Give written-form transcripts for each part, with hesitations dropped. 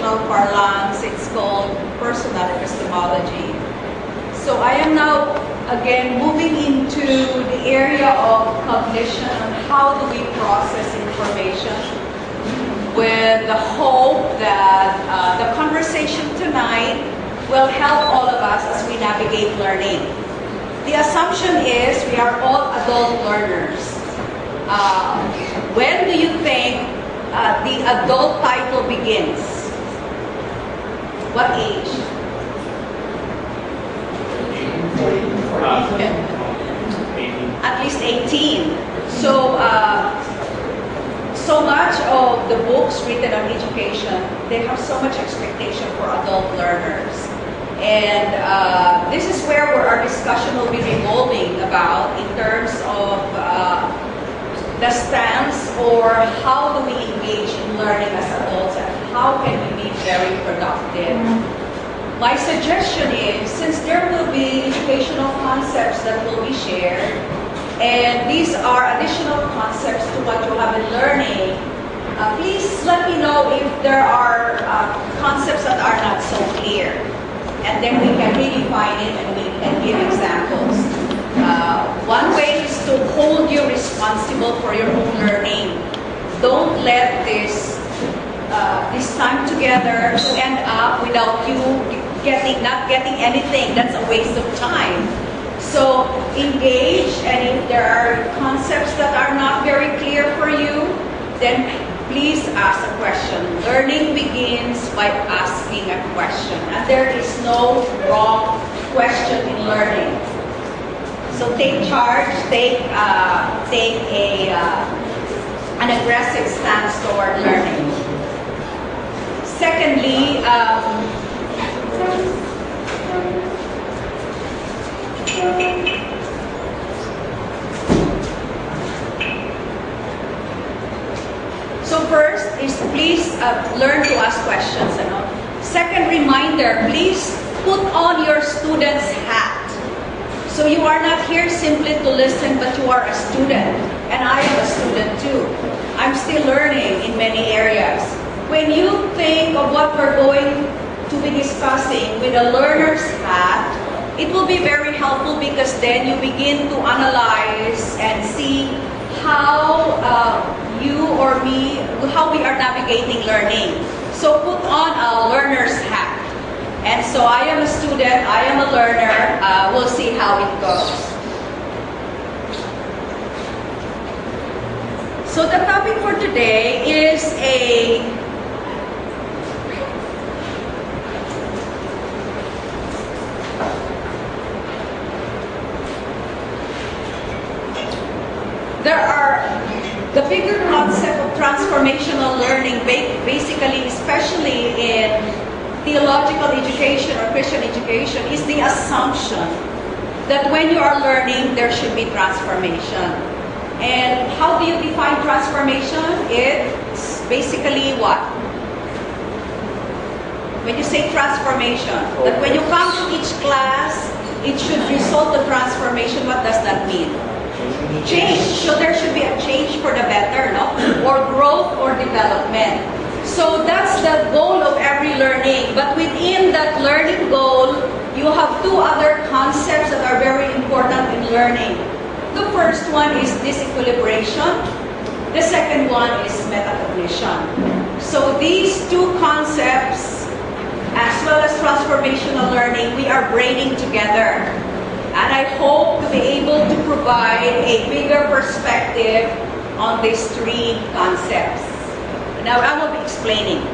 educational parlance, it's called personal epistemology. So I am now, again, moving into the area of cognition and how do we process information, with the hope that the conversation tonight will help all of us as we navigate learning. The assumption is we are all adult learners. When do you think the adult title begins? What age? At least 18. So, so much of the books written on education, they have so much expectation for adult learners. And this is where our discussion will be revolving about in terms of the stance, or how do we engage in learning as adults and how can we be very productive. My suggestion is, since there will be educational concepts that will be shared, and these are additional concepts to what you have been learning, please let me know if there are concepts that are not so clear. And then we can redefine it and give examples. One way is to hold you responsible for your own learning. Don't let this time together end up without you not getting anything. That's a waste of time. So engage, and if there are concepts that are not very clear for you, then please ask a question. Learning begins by asking a question, and there is no wrong question in learning. So take charge, take an aggressive stance toward learning. Secondly, so first is please learn to ask questions. Second reminder, please put on your student's hat. So you are not here simply to listen, but you are a student. And I am a student too. I'm still learning in many areas. When you think of what we're going to be discussing with a learner's hat, it will be very helpful, because then you begin to analyze and see how you or me, how we are navigating learning. So put on a learner's hat. And so I am a student, I am a learner, we'll see how it goes. So the topic for today is the bigger concept of transformational learning, basically, especially in theological education or Christian education, is the assumption that when you are learning, there should be transformation. And how do you define transformation? It's basically what? When you say transformation, that when you come to each class, it should result in transformation. What does that mean? Change. So there should be a change for the better, no? Or growth or development. So that's the goal of every learning. But within that learning goal, you have two other concepts that are very important in learning. The first one is disequilibration. The second one is metacognition. So these two concepts, as well as transformational learning, we are braiding together. And I hope to be able to provide a bigger perspective on these three concepts. Now I will be explaining.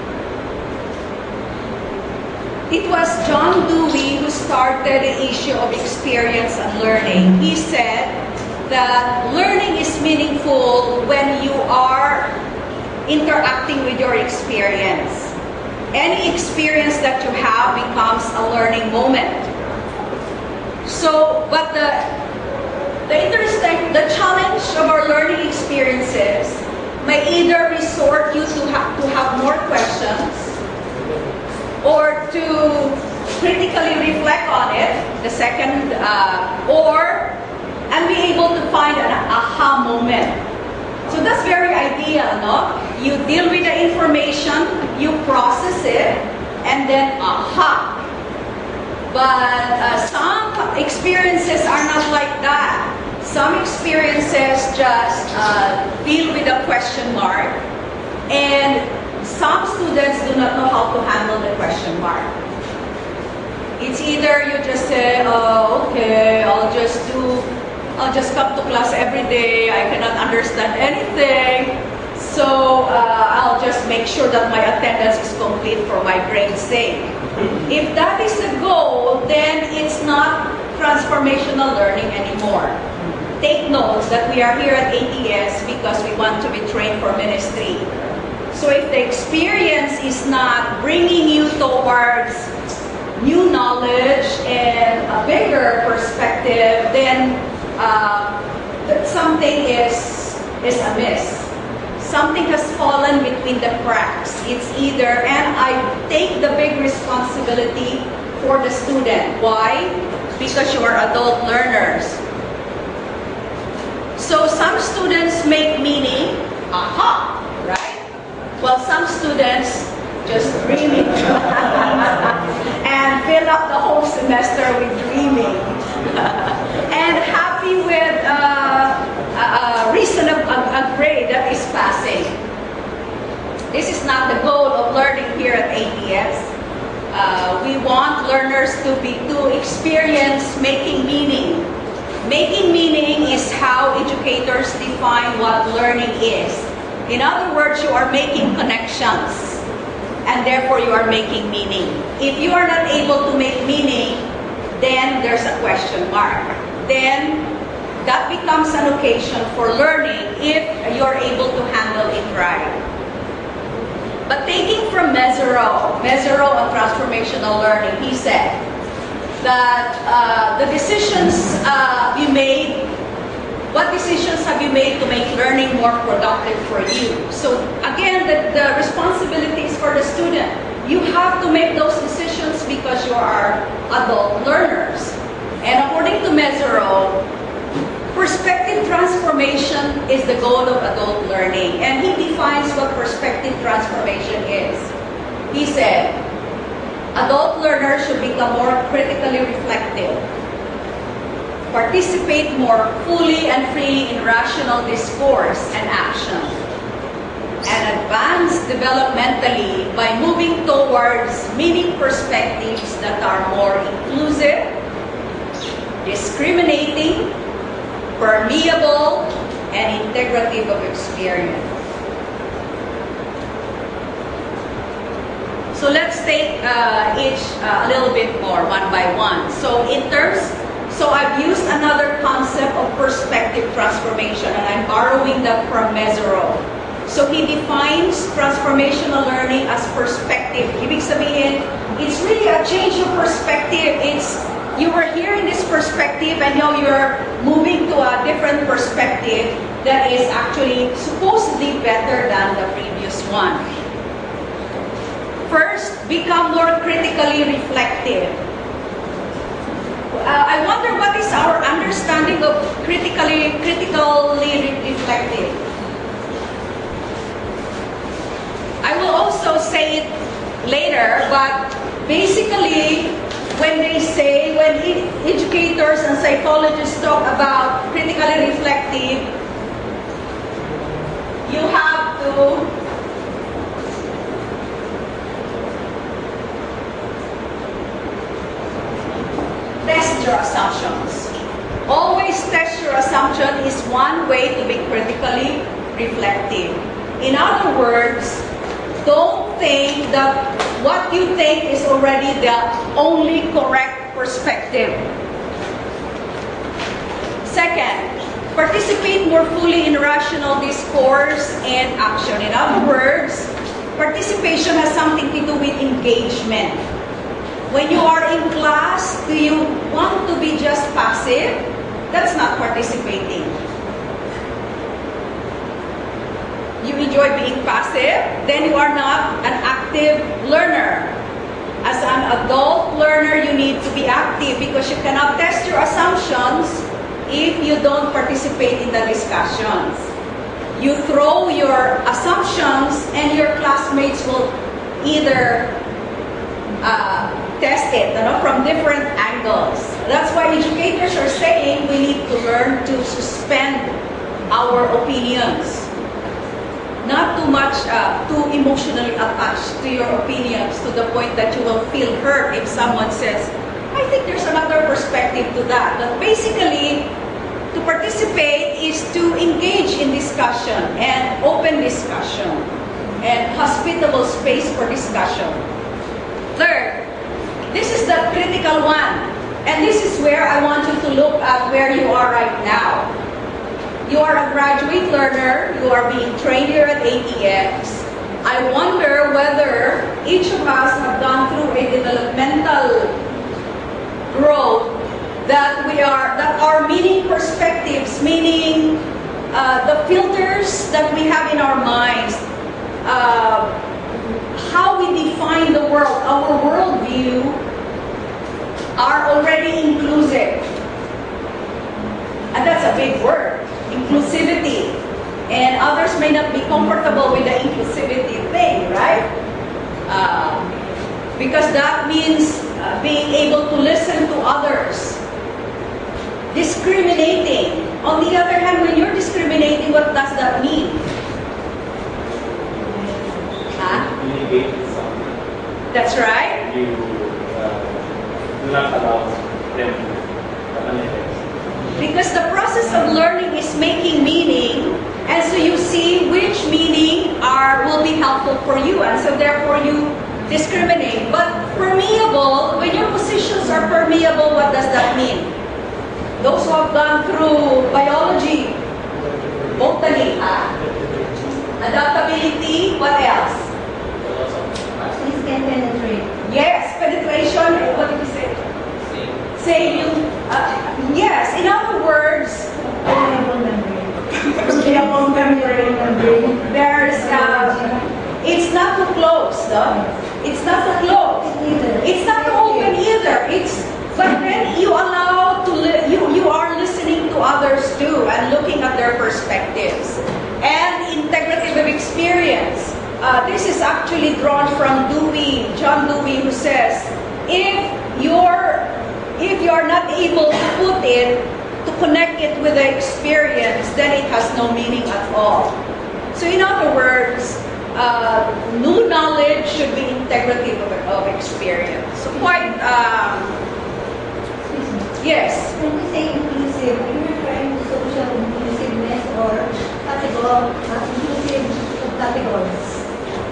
It was John Dewey who started the issue of experience and learning. He said that learning is meaningful when you are interacting with your experience. Any experience that you have becomes a learning moment. So, but the challenge of our learning experiences may either resort you to have more questions, or to critically reflect on it, the second, and be able to find an aha moment. So that's very ideal, no? You deal with the information, you process it, and then aha. But some experiences are not like that. Some experiences just deal with a question mark, and some students do not know how to handle the question mark. It's either you just say, oh, okay, I'll just come to class every day, I cannot understand anything, so I'll just make sure that my attendance is complete for my grade's sake. If that is the goal, then it's not transformational learning anymore. Take note that we are here at ATS because we want to be trained for ministry. So if the experience is not bringing you towards new knowledge and a bigger perspective, then something is amiss. Something has fallen between the cracks. It's either, and I take the big responsibility for the student. Why? Because you are adult learners. So some students make meaning, aha, right? Well, some students just dreaming and fill up the whole semester with dreaming and happy with a grade that is passing. This is not the goal of learning here at ATS. We want learners to experience making meaning. Making meaning is how educators define what learning is. In other words, you are making connections, and therefore you are making meaning. If you are not able to make meaning, then there's a question mark. Then that becomes an occasion for learning if you're able to handle it right. But taking from Mesereau on transformational learning, he said that the decisions you made, what decisions have you made to make learning more productive for you? So again, the responsibility is for the student. You have to make those decisions because you are adult learners. And according to Mesereau, perspective transformation is the goal of adult learning. And he defines what perspective transformation is. He said, adult learners should become more critically reflective, participate more fully and freely in rational discourse and action, and advance developmentally by moving towards meaning perspectives that are more inclusive, discriminating, permeable, and integrative of experience. So let's take each a little bit more, one by one. So I've used another concept of perspective transformation, and I'm borrowing that from Mesereau. So he defines transformational learning as perspective. Ibig sabihin, it's really a change of perspective. It's, you were here in this perspective and now you're moving to a different perspective that is actually supposedly better than the previous one. First, become more critically reflective. I wonder what is our understanding of critically reflective. I will also say it later, but basically when educators and psychologists talk about critically reflective, you have to test your assumptions. Always test your assumption is one way to be critically reflective. In other words, don't think that what you think is already the only correct perspective. Second, participate more fully in rational discourse and action. In other words, participation has something to do with engagement. When you are in class, do you want to be just passive? That's not participating. You enjoy being passive, then you are not an active learner. As an adult learner, you need to be active because you cannot test your assumptions if you don't participate in the discussions. You throw your assumptions and your classmates will either test it from different angles. That's why educators are saying we need to learn to suspend our opinions. Not too much, too emotionally attached to your opinions to the point that you will feel hurt if someone says, I think there's another perspective to that. But basically, to participate is to engage in discussion and open discussion and hospitable space for discussion. Third, this is the critical one. And this is where I want you to look at where you are right now. You are a graduate learner. You are being trained here at ATX. I wonder whether each of us have gone through a developmental growth that are meaning perspectives, meaning the filters that we have in our minds, how we define the world, our worldview, are already inclusive. And that's a big word. Inclusivity, and others may not be comfortable with the inclusivity thing, right? Because that means being able to listen to others. Discriminating. On the other hand, when you're discriminating, what does that mean? That's right. You do not allow them to. Because the process of learning is making meaning, and so you see which meaning will be helpful for you, and so therefore you discriminate. But permeable, when your positions are permeable, what does that mean? Those who have gone through biology, botany, adaptability, what else? Please can penetrate. Yes, penetration. What did you say? Say you. Yes. In other words, there's. It's not too close, though. It's not too close. It's not too open either. But then you allow you are listening to others too and looking at their perspectives and integrative of experience. This is actually drawn from John Dewey, who says, if you're not able to put it, to connect it with the experience, then it has no meaning at all. So in other words, new knowledge should be integrative of experience. So quite, yes? When we say inclusive, are you referring to social inclusiveness or inclusive categories?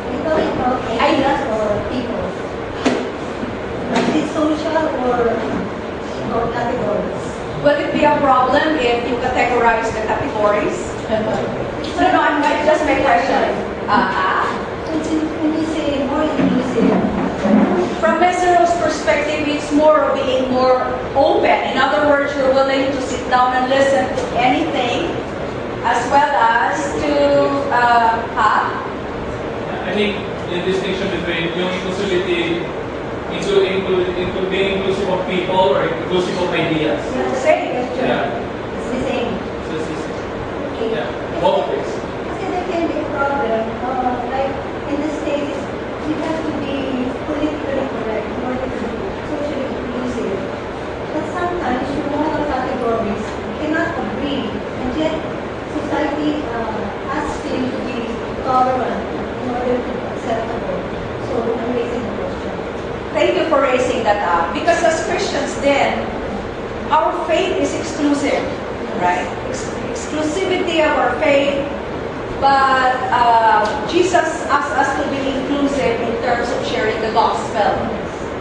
Are you talking about ideas or people? Is it social or categories? Will it be a problem if you categorize the categories? No, I'm just my question. When you say more inclusive, From Mesero's perspective, it's more of being more open. In other words, you're willing to sit down and listen to anything, as well as to, I think the distinction between yung inclusivity into being inclusive of people or inclusive of ideas. say. Yeah. it's the same. So it's the same. Okay. Yeah. Both ways. Kasi there can be a problem. Like in the States, you have to be politically correct in order to be socially inclusive. But sometimes your moral categories cannot agree, and yet society asks you to be tolerant in order to be acceptable. So I'm raising the question. Thank you for raising that up. Because as Christians then, our faith is exclusive, right? Exclusivity of our faith. But Jesus asked us to be inclusive in terms of sharing the gospel.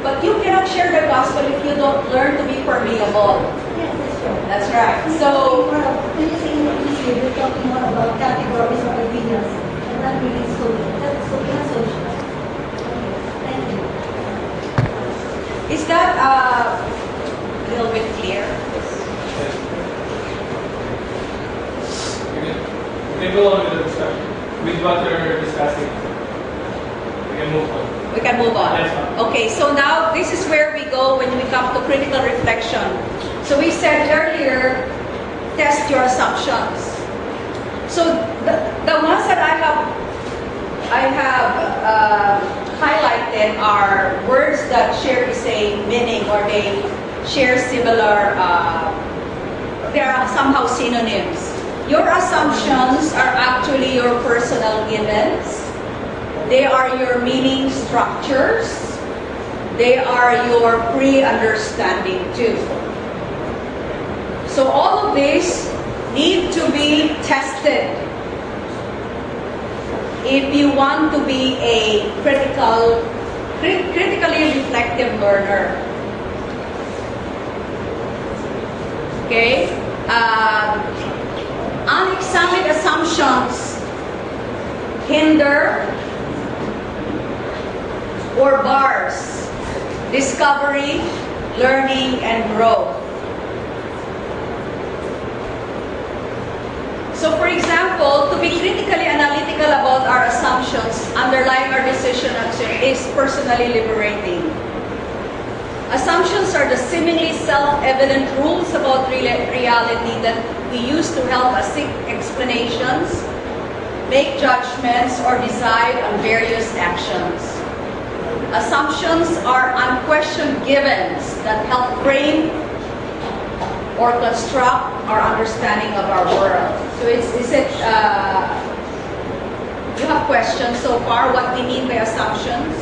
But you cannot share the gospel if you don't learn to be permeable. Yes, that's right. That's right. So, When you say inclusive, you're talking more about categories or ideas, and not really social. That's social and social. Okay, thank you. is that a little bit clear? We can go on with the discussion. With what we're discussing, we can move on. We can move on. Yes, ma'am. Okay, so now this is where we go when we come to critical reflection. So we said earlier, test your assumptions. So I have highlighted are words that share the same meaning or they share similar, they are somehow synonyms. Your assumptions are actually your personal givens. They are your meaning structures. They are your pre-understanding too. So all of these need to be tested if you want to be a critically reflective learner. Okay? Unexamined assumptions hinder or bars discovery, learning, and growth. So for example, to be critically analytical about our assumptions underlying our decision action is personally liberating. Assumptions are the seemingly self-evident rules about reality that we use to help us seek explanations, make judgments, or decide on various actions. Assumptions are unquestioned givens that help frame or construct our understanding of our world. So you have questions so far what we mean by assumptions?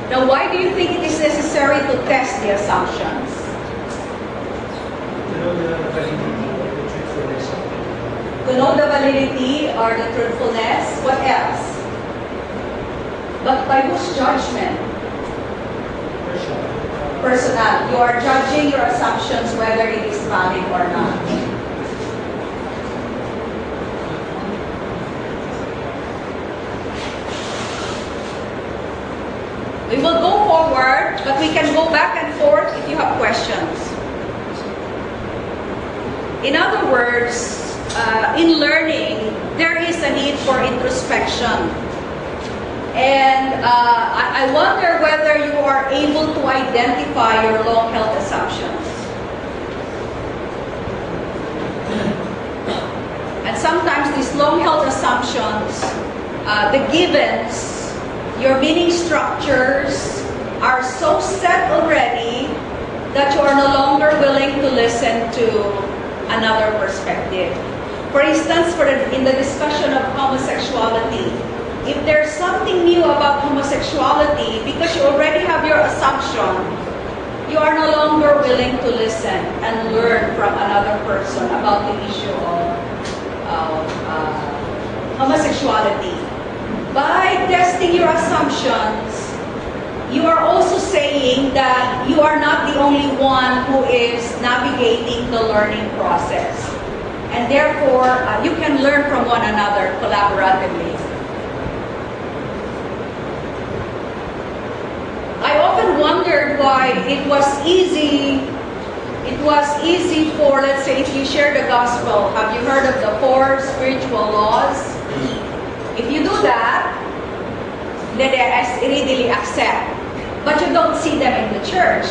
Now, why do you think it is necessary to test the assumptions? To know the validity or the truthfulness. What else? But by whose judgment? Personal. You are judging your assumptions whether it is valid or not. We will go forward, but we can go back and forth if you have questions. In other words, in learning, there is a need for introspection. And I wonder whether you are able to identify your long-held assumptions. And sometimes these long-held assumptions, the givens, your meaning structures are so set already that you are no longer willing to listen to another perspective. For instance, in the discussion of homosexuality, if there's something new about homosexuality, because you already have your assumption, you are no longer willing to listen and learn from another person about the issue of homosexuality. By testing your assumptions, you are also saying that you are not the only one who is navigating the learning process. And therefore, you can learn from one another collaboratively. I often wondered why it was easy for, let's say, if you share the gospel, have you heard of the 4 spiritual laws? If you do that, then they readily accept. But you don't see them in the church.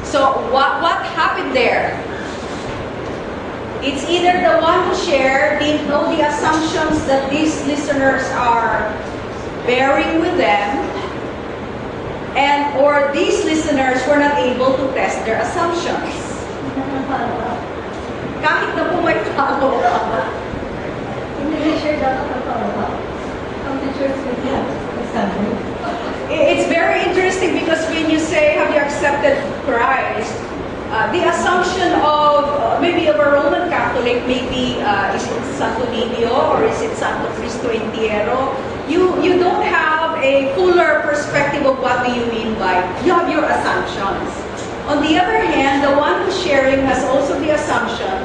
So what happened there? It's either the one who shared didn't know the assumptions that these listeners are bearing with them, or these listeners were not able to test their assumptions. Kahit na po may follow-up. Hindi share dapat ang follow-up. Ang teachers with you. It's very interesting because when you say, have you accepted Christ, the assumption of maybe of a Roman Catholic, maybe is it Santo Niño or is it Santo Cristo Entierro? You don't have a fuller perspective of what do you mean by, you have your assumptions. On the other hand, the one who's sharing has also the assumption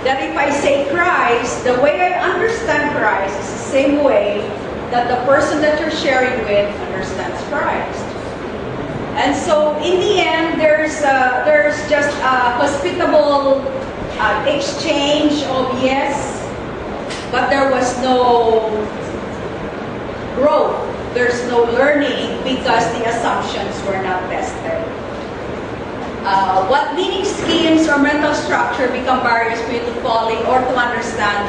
that if I say Christ, the way I understand Christ is the same way that the person that you're sharing with understands Christ. And so in the end, there's just a hospitable exchange of yes, but there was no growth. There's no learning because the assumptions were not tested. What meaning schemes or mental structure become barriers for you to follow or to understand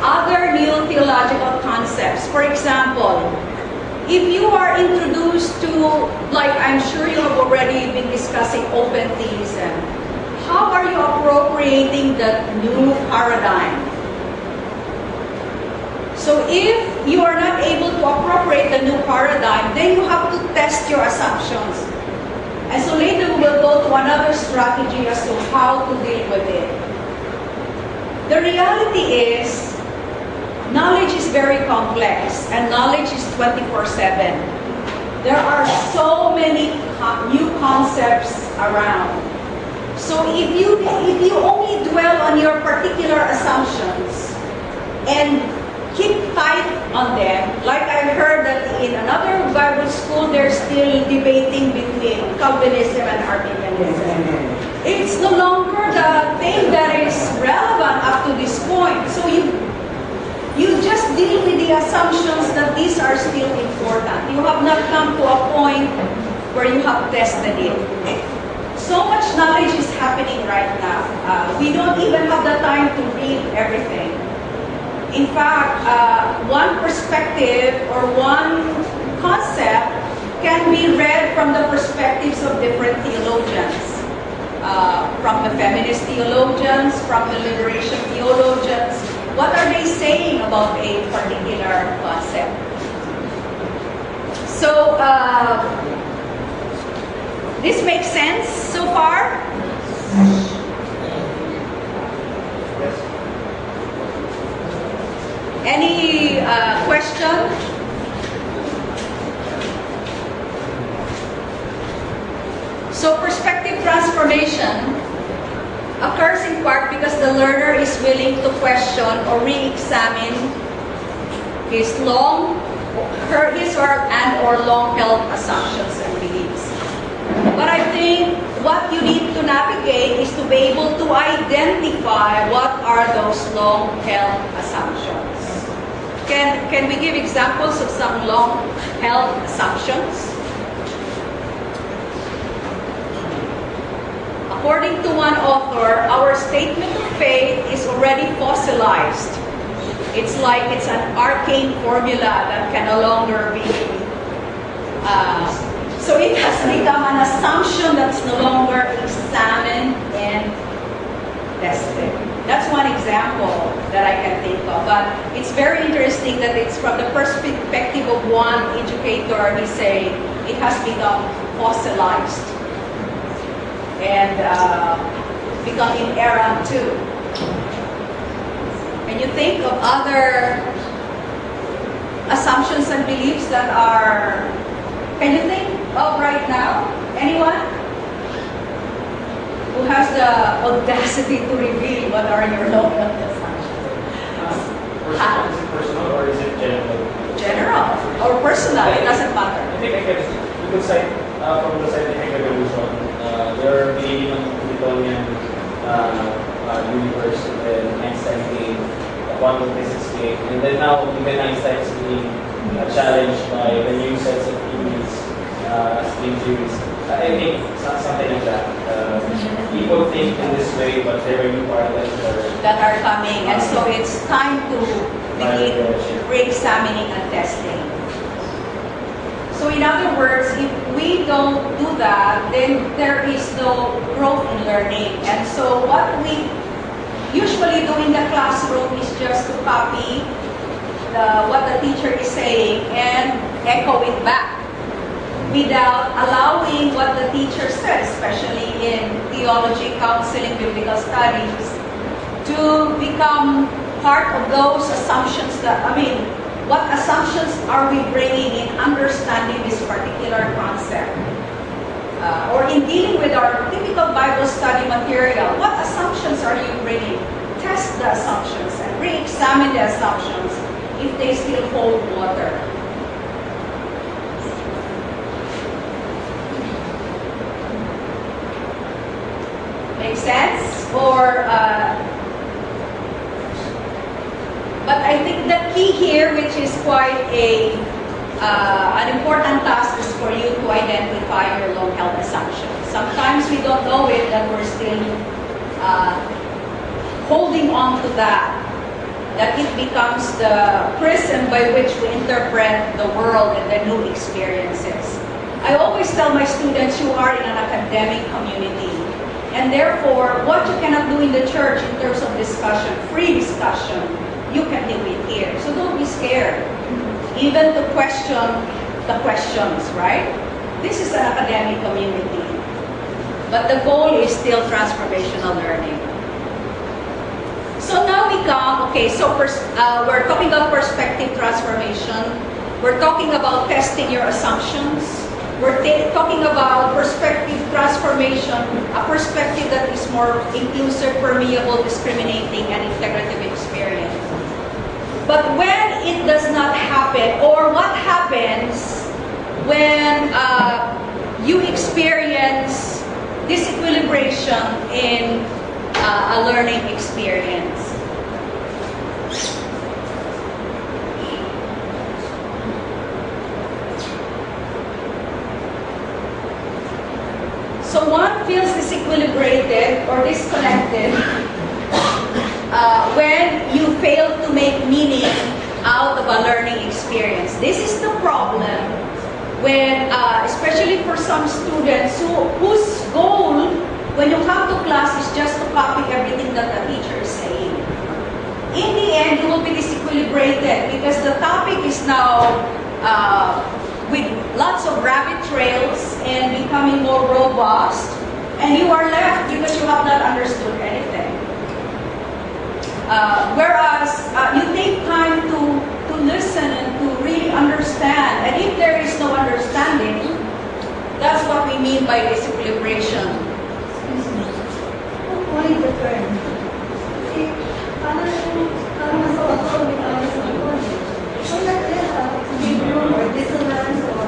other new theological concepts? For example, if you are introduced to, like I'm sure you have already been discussing open theism, how are you appropriating the new paradigm? So if you are not able to appropriate the new paradigm, then you have to test your assumptions. And so later we will go to another strategy as to how to deal with it. The reality is, knowledge is very complex, and knowledge is 24/7. There are so many new concepts around. So if you only dwell on your particular assumptions and keep tight on them, like I heard that in another Bible school, they're still debating between Calvinism and Arminianism. It's no longer the thing that is relevant up to this point. So you just deal with the assumptions that these are still important. You have not come to a point where you have tested it. So much knowledge is happening right now. We don't even have the time to read everything. In fact, one perspective or one concept can be read from the perspectives of different theologians. From the feminist theologians, from the liberation theologians. What are they saying about a particular concept? So, this makes sense so far? Any question? So perspective transformation occurs in part because the learner is willing to question or re-examine his or long-held assumptions and beliefs. But I think what you need to navigate is to be able to identify what are those long-held assumptions. Can we give examples of some long-held assumptions? According to one author, our statement of faith is already fossilized. It's like it's an arcane formula that can no longer be. So it has become an assumption that's no longer examined and tested. That's one example that I can think of. But it's very interesting that it's from the perspective of one educator. He say it has become fossilized and become inerrant too. Can you think of other assumptions and beliefs that are? Can you think of right now? Anyone? Who has the audacity to reveal what are your long-held assumptions? Is it personal or is it general? General or personal, it doesn't matter. I think we could cite from the scientific revolution, they're believing on the Newtonian universe, and then Einstein came, the quantum physics came, and then now even Einstein is being challenged by the new sets of theories, string theories. I think something like that. People think in this way, but there are new paradigms that are coming, and so it's time to begin re-examining and testing. So in other words, if we don't do that, then there is no growth in learning. And so what we usually do in the classroom is just to copy what the teacher is saying and echo it back, without allowing what the teacher says, especially in theology, counseling, biblical studies, to become part of those assumptions what assumptions are we bringing in understanding this particular concept? Or in dealing with our typical Bible study material, what assumptions are you bringing? Test the assumptions and re-examine the assumptions if they still hold water. Make sense? Or, but I think the key here, which is quite an important task, is for you to identify your long-held assumptions. Sometimes we don't know it, that we're still holding on to that. That it becomes the prism by which we interpret the world and the new experiences. I always tell my students, you are in an academic community. And therefore, what you cannot do in the church in terms of discussion, free discussion, you can do it here. So don't be scared. Even to question the questions, right? This is an academic community. But the goal is still transformational learning. So now we come, okay, so we're talking about perspective transformation. We're talking about testing your assumptions. We're talking about perspective transformation, a perspective that is more inclusive, permeable, discriminating, and integrative experience. But when it does not happen, or what happens when you experience disequilibration in a learning experience? So one feels disequilibrated or disconnected when you fail to make meaning out of a learning experience. This is the problem when, especially for some students whose goal when you come to class is just to copy everything that the teacher is saying. In the end, you will be disequilibrated because the topic is now with lots of rabbit trails and becoming more robust, and you are left because you have not understood anything. Whereas you take time to listen and to really understand, and if there is no understanding, that's what we mean by disequilibration. What is the term? See, parang masawa-sawa may tawag sa mga. So there's or dissonance or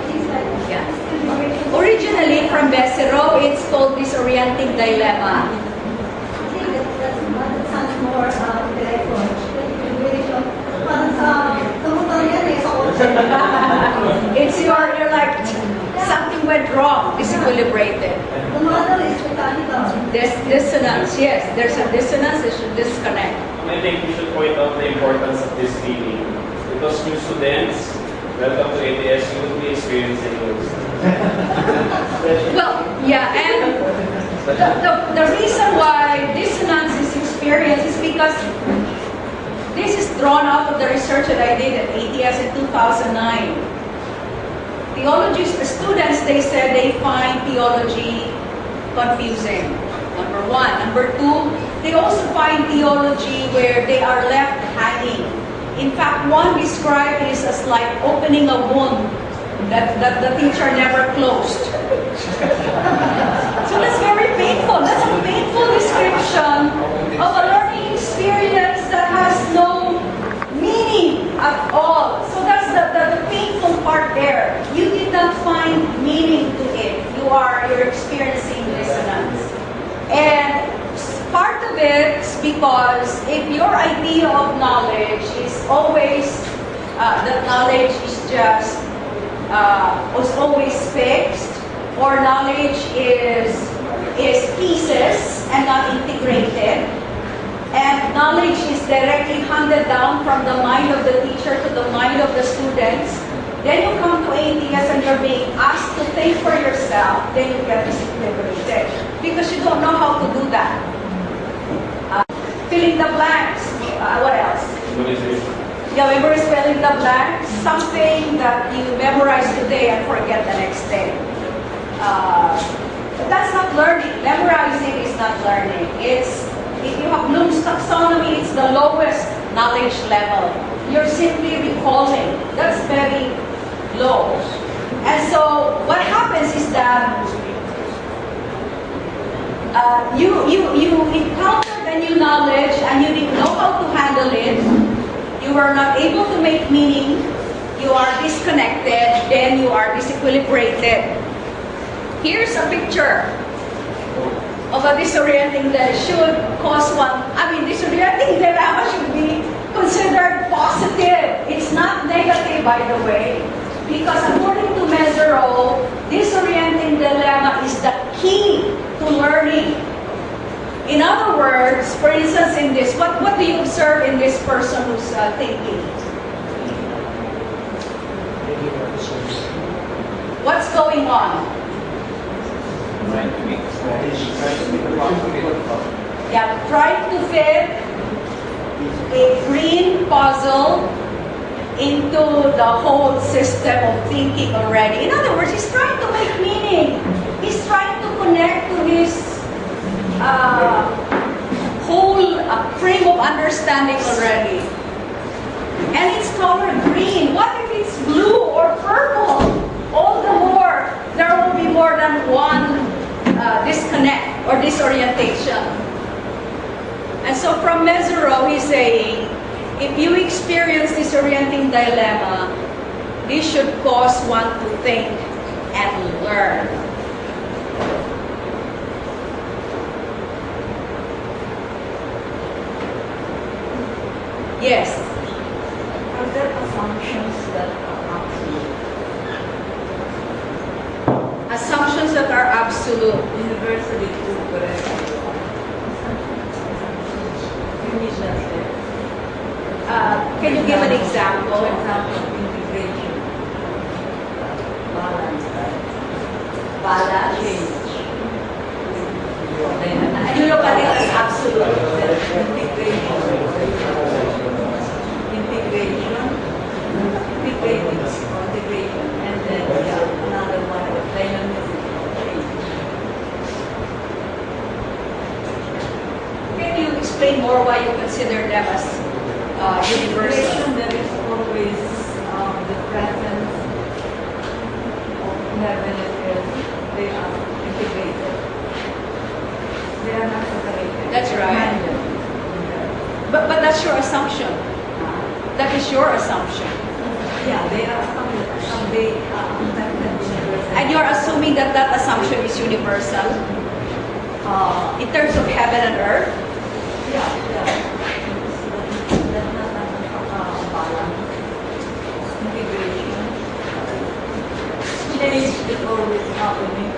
things like that. Yeah. Originally from Bessero, it's called disorienting dilemma. I think that sounds more delightful. Parang sa motor yan eh, sa auto. It's you're like something went wrong, disequilibrated. The model is mechanical. There's dissonance, yes. There's a dissonance, it should disconnect. I think we should point out the importance of this feeling. Because new students, welcome to ATS, you will be experiencing those. Well, yeah, and the reason why dissonance is experienced is because this is drawn out of the research that I did at ATS in 2009. Theologists, the students, they said they find theology confusing. Number one. Number two, they also find theology where they are left hanging. In fact, one described this as like opening a wound that the teacher never closed. So that's very painful. That's a painful description of a learning experience that has no meaning at all. So that's the painful part there. You did not find meaning to it. You're experiencing dissonance. And part of it is because if your idea of knowledge is always that knowledge is just was always fixed, or knowledge is pieces and not integrated, and knowledge is directly handed down from the mind of the teacher to the mind of the students, then you come to ATS and you're being asked to think for yourself, then you get disequilibrated because you don't know how to do that. Filling the blanks. What else? Yeah, memory is filling the blanks. Something that you memorize today and forget the next day. But that's not learning. Memorizing is not learning. If you have Bloom's taxonomy, it's the lowest knowledge level. You're simply recalling. That's very low. And so what happens is that you encountered a new knowledge and you didn't know how to handle it. You are not able to make meaning. You are disconnected. Then you are disequilibrated. Here's a picture of a disorienting that should cause one. Disorienting dilemma should be considered positive. It's not negative, by the way, because according to Mesereau, disorienting dilemma is the key to learning. In other words, for instance, in this, what do you observe in this person who's thinking? What's going on? Yeah, trying to fit a green puzzle into the whole system of thinking already. In other words, he's trying to make meaning. He's trying to connect to his whole frame of understanding already. And it's color green. What if it's blue or purple? All the more, there will be more than one disconnect or disorientation. And so from Mezirow, he's saying, if you experience disorienting dilemma, this should cause one to think and learn. Yes. Are there assumptions that are absolute? Assumptions that are absolute. Universally true, correct? You need that there. Can you give an example? For example, integration. Balance. Balance. Change. And you look at it as absolute. Integration. Integration, and then another one, dynamism. Can you explain more why you consider them as universal? Integration, there is always the presence of heaven and earth. They are integrated. They are not separated. That's right. Minded. But that's your assumption. That is your assumption. Yeah, they are someday universal. And you're assuming that that assumption is universal in terms of heaven and earth? Yeah. That's not a balance. Integration. Change is always happening.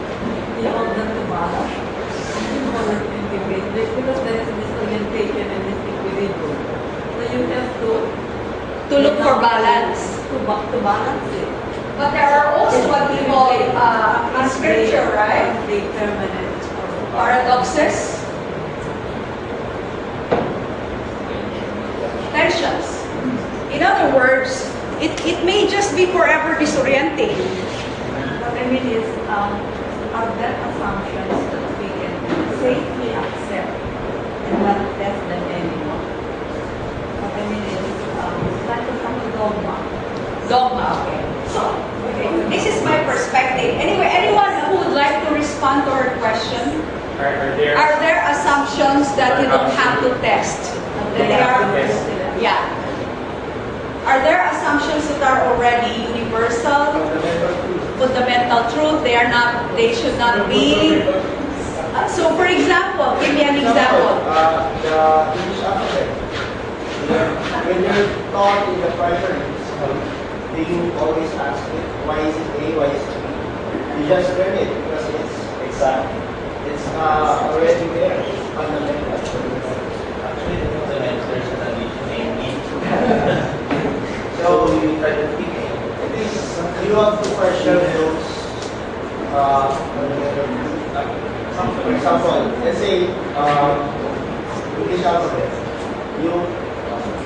You want them to balance. You want them to integrate. Because there is this orientation and this equilibrium. So you have to look for balance. To balance it. But there are also what we call in scripture, right? Permanent. Paradoxes. Tensions. In other words, it may just be forever disorienting. What I mean is, are there assumptions that we can safely accept and not test them anymore? What I mean is, like a dogma. Dogma, okay. So, okay, this is my perspective. Anyway, anyone who would like to respond to our question? Are there assumptions that you don't have to test? That they are, yeah. Are there assumptions that are already universal, fundamental truth? They are not. They should not be. So, for example, give me an example. The English alphabet. When you're taught in the primary school, do you always ask it, why is it A, why is it B? You just learn it because it's already there. It's fundamental. Actually, the fundamentals are not So you try to pick it. it is, you have to question those. For example, let's say English alphabet.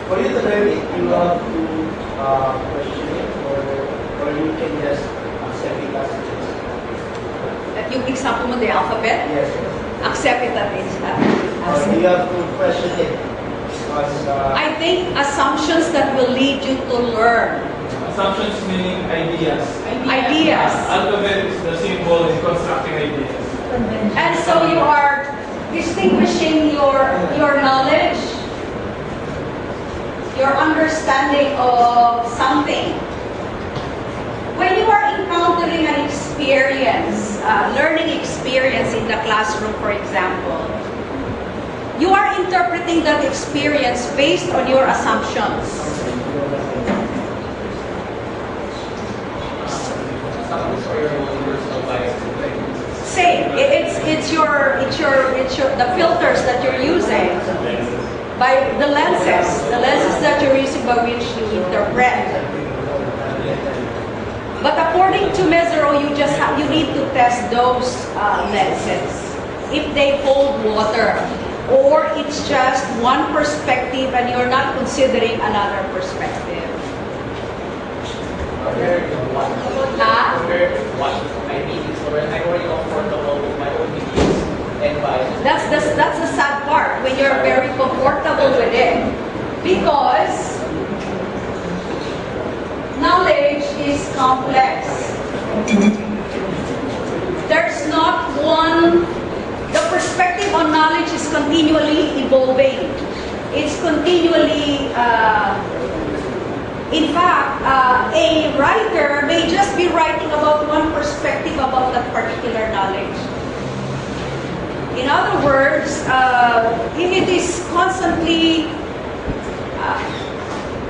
For you to learn it, you have to question it, or you can just accept it as it is. Yung example mo, the alphabet, Yes. accept it as is. Or you have to question it because I think assumptions that will lead you to learn. Assumptions meaning ideas. Ideas. Alphabet is the symbol in constructing ideas. And so you are distinguishing your knowledge, your understanding of something. When you are encountering an experience, learning experience in the classroom, for example, you are interpreting that experience based on your assumptions. Assumptions are universal bias. Same. It's the filters that you're using by the lenses that you're using by which you interpret. But according to Mesero, you need to test those lenses if they hold water, or it's just one perspective and you're not considering another perspective. I'm already comfortable with my own beliefs and values. That's the sad part, when you're very comfortable with it, because knowledge is complex. There's not one. The perspective on knowledge is continually evolving. It's continually. In fact, a writer may just be writing about one perspective about that particular knowledge. In other words, it is constantly,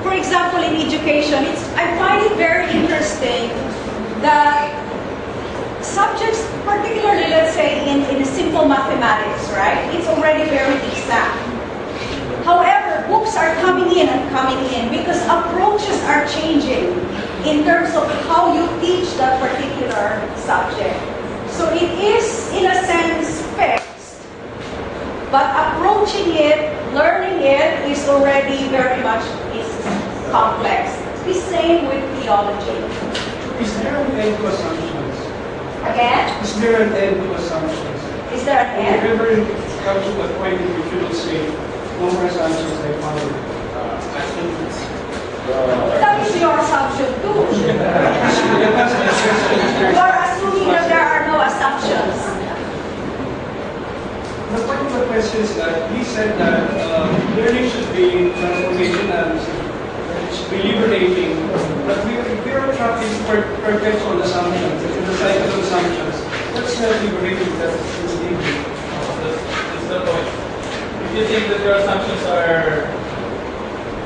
for example, in education, I find it very interesting that subjects, particularly, let's say, in simple mathematics, right? It's already very exact. However, books are coming in and coming in because approaches are changing in terms of how you teach that particular subject. So it is, in a sense, fixed, but approaching it, learning it is already very much complex. The same with theology. Is there an end to assumptions? Again? Is there an end to assumptions? Is there an end? Whenever it comes to the point that you should say, no more assumptions like power. That is your assumption too. You are assuming that there are no assumptions. The point of the question is that he said that learning should be transformational, it should be liberating, but we are attracting perpetual assumptions, in the cycle of assumptions. That's not liberating, that's enslaving. That's the point. If you think that your assumptions are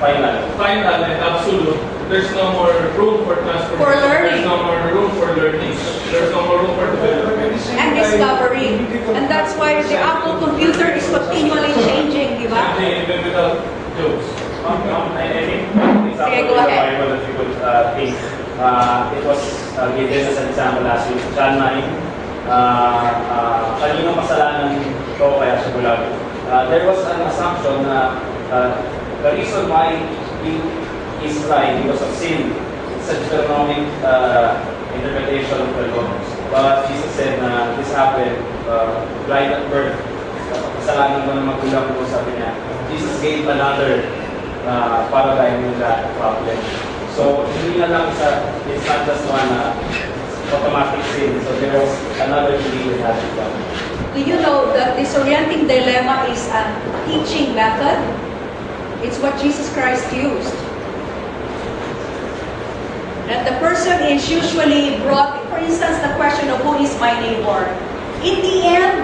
final and absolute, there's no more room for transformation. For learning. There's no more room for learning. There's no more room for development. And discovery. And that's why the Apple computer is continually changing, di ba? Even without jokes. I think Okay, go ahead. Bible that you could think. It was given as an example last week. John 9. Kaninong kasalanan ko kaya siya bulag? There was an assumption na the reason why he is right because of sin. It's a Deuteronomic interpretation of the law. But Jesus said na this happened right at birth. Kasalanan mo ng magulang mo, sabi niya. Jesus gave another paradigm in that problem. So, hindi na lang it's not just one automatic sin. So, there was another thing that had to come. Do you know that disorienting dilemma is a teaching method? It's what Jesus Christ used. That the person is usually brought, for instance, the question of who is my neighbor. In the end,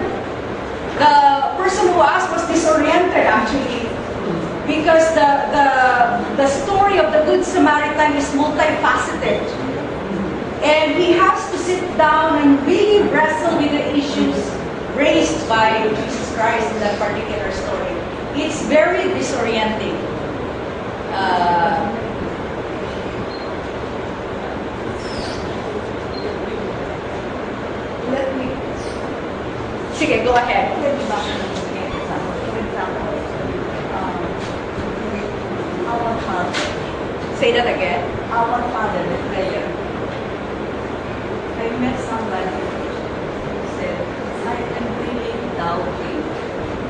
the person who asked was disoriented actually, because the story of the Good Samaritan is multifaceted. And he has to sit down and really wrestle with the issues raised by Jesus Christ in that particular story. It's very disorienting. Let me Sige, go ahead. For example, our Father. Say that again. Our Father, the prayer. I met somebody who said, I am really doubting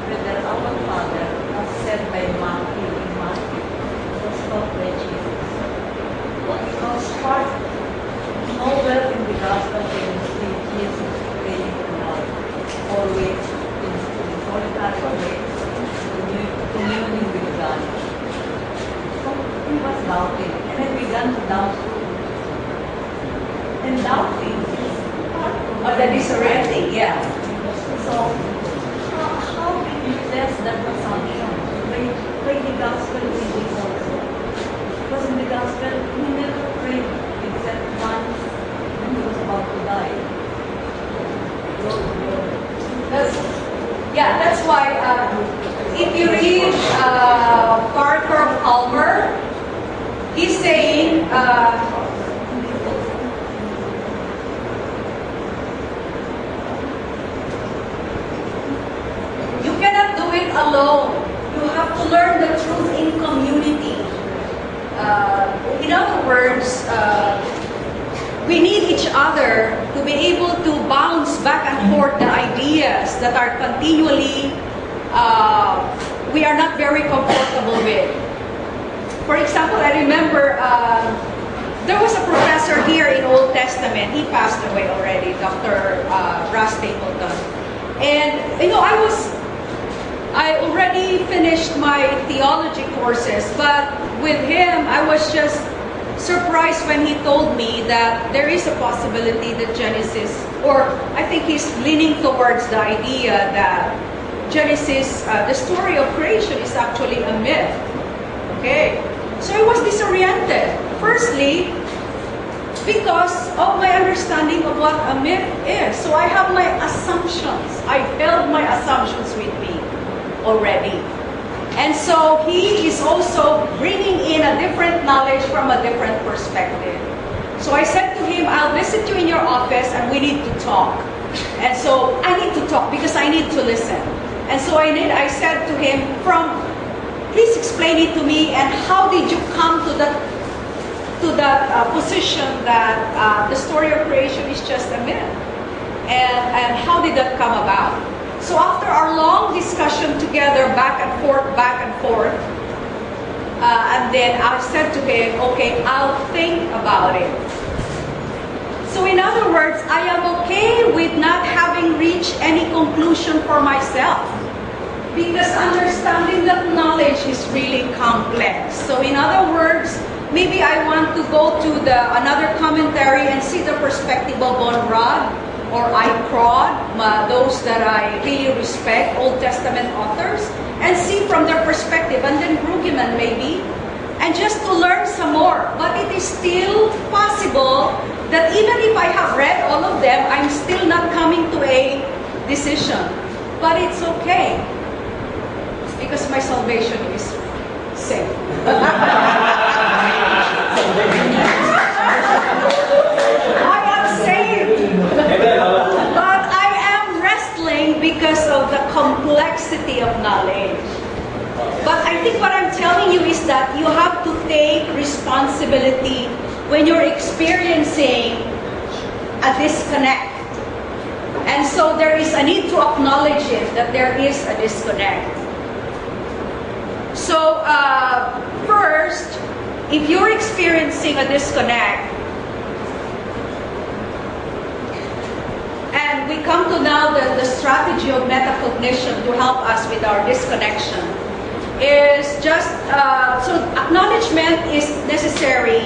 whether our Father, as said by Matthew in Matthew, was taught by Jesus. Because part, nowhere in the Gospel can you see Jesus praying aloud, always in solitary way, communing with God. So he was doubting, and I began to doubt too. And doubting is part Or the disorienting, yeah. So, how can you test that assumption by the gospel reading also? Because in the gospel, he never prayed except once when he was about to die. So, he's saying, you cannot do it alone. You have to learn the truth in community. In other words, we need each other to be able to bounce back and forth the ideas that are continually, we are not very comfortable with. For example, I remember there was a professor here in Old Testament. He passed away already, Dr. Russ Stapleton. And, you know, I already finished my theology courses, but with him, I was just surprised when he told me that there is a possibility that Genesis, or I think he's leaning towards the idea that Genesis, the story of creation is actually a myth. Okay? So I was disoriented. Firstly, because of my understanding of what a myth is. So I have my assumptions. I held my assumptions with me already. And so he is also bringing in a different knowledge from a different perspective. So I said to him, I'll visit you in your office and we need to talk. And so I need to talk because I need to listen. And so I said to him, please explain it to me, and how did you come to that position that the story of creation is just a myth? And how did that come about? So after our long discussion together, back and forth, and then I said to him, okay, I'll think about it. So in other words, I am okay with not having reached any conclusion for myself, because understanding that knowledge is really complex. So in other words, maybe I want to go to another commentary and see the perspective of Von Rad or Icrod, those that I really respect, Old Testament authors, and see from their perspective, and then Brueggemann maybe, and just to learn some more. But it is still possible that even if I have read all of them, I'm still not coming to a decision. But it's okay, because my salvation is safe. I am saved, but I am wrestling because of the complexity of knowledge. But I think what I'm telling you is that you have to take responsibility when you're experiencing a disconnect. And so there is a need to acknowledge it, that there is a disconnect. So first, if you're experiencing a disconnect, and we come to now the strategy of metacognition to help us with our disconnection, is just, so acknowledgement is necessary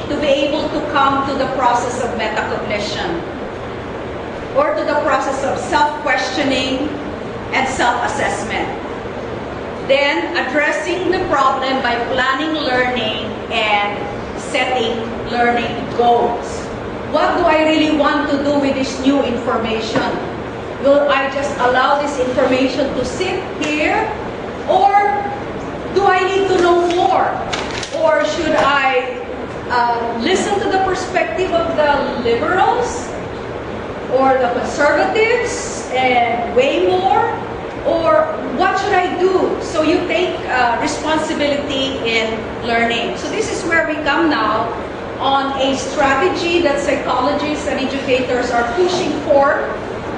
to be able to come to the process of metacognition, or to the process of self-questioning and self-assessment. Then addressing the problem by planning learning and setting learning goals. What do I really want to do with this new information? Will I just allow this information to sit here? Or do I need to know more? Or should I listen to the perspective of the liberals or the conservatives and weigh more? Or what should I do? So you take responsibility in learning. So this is where we come now on a strategy that psychologists and educators are pushing for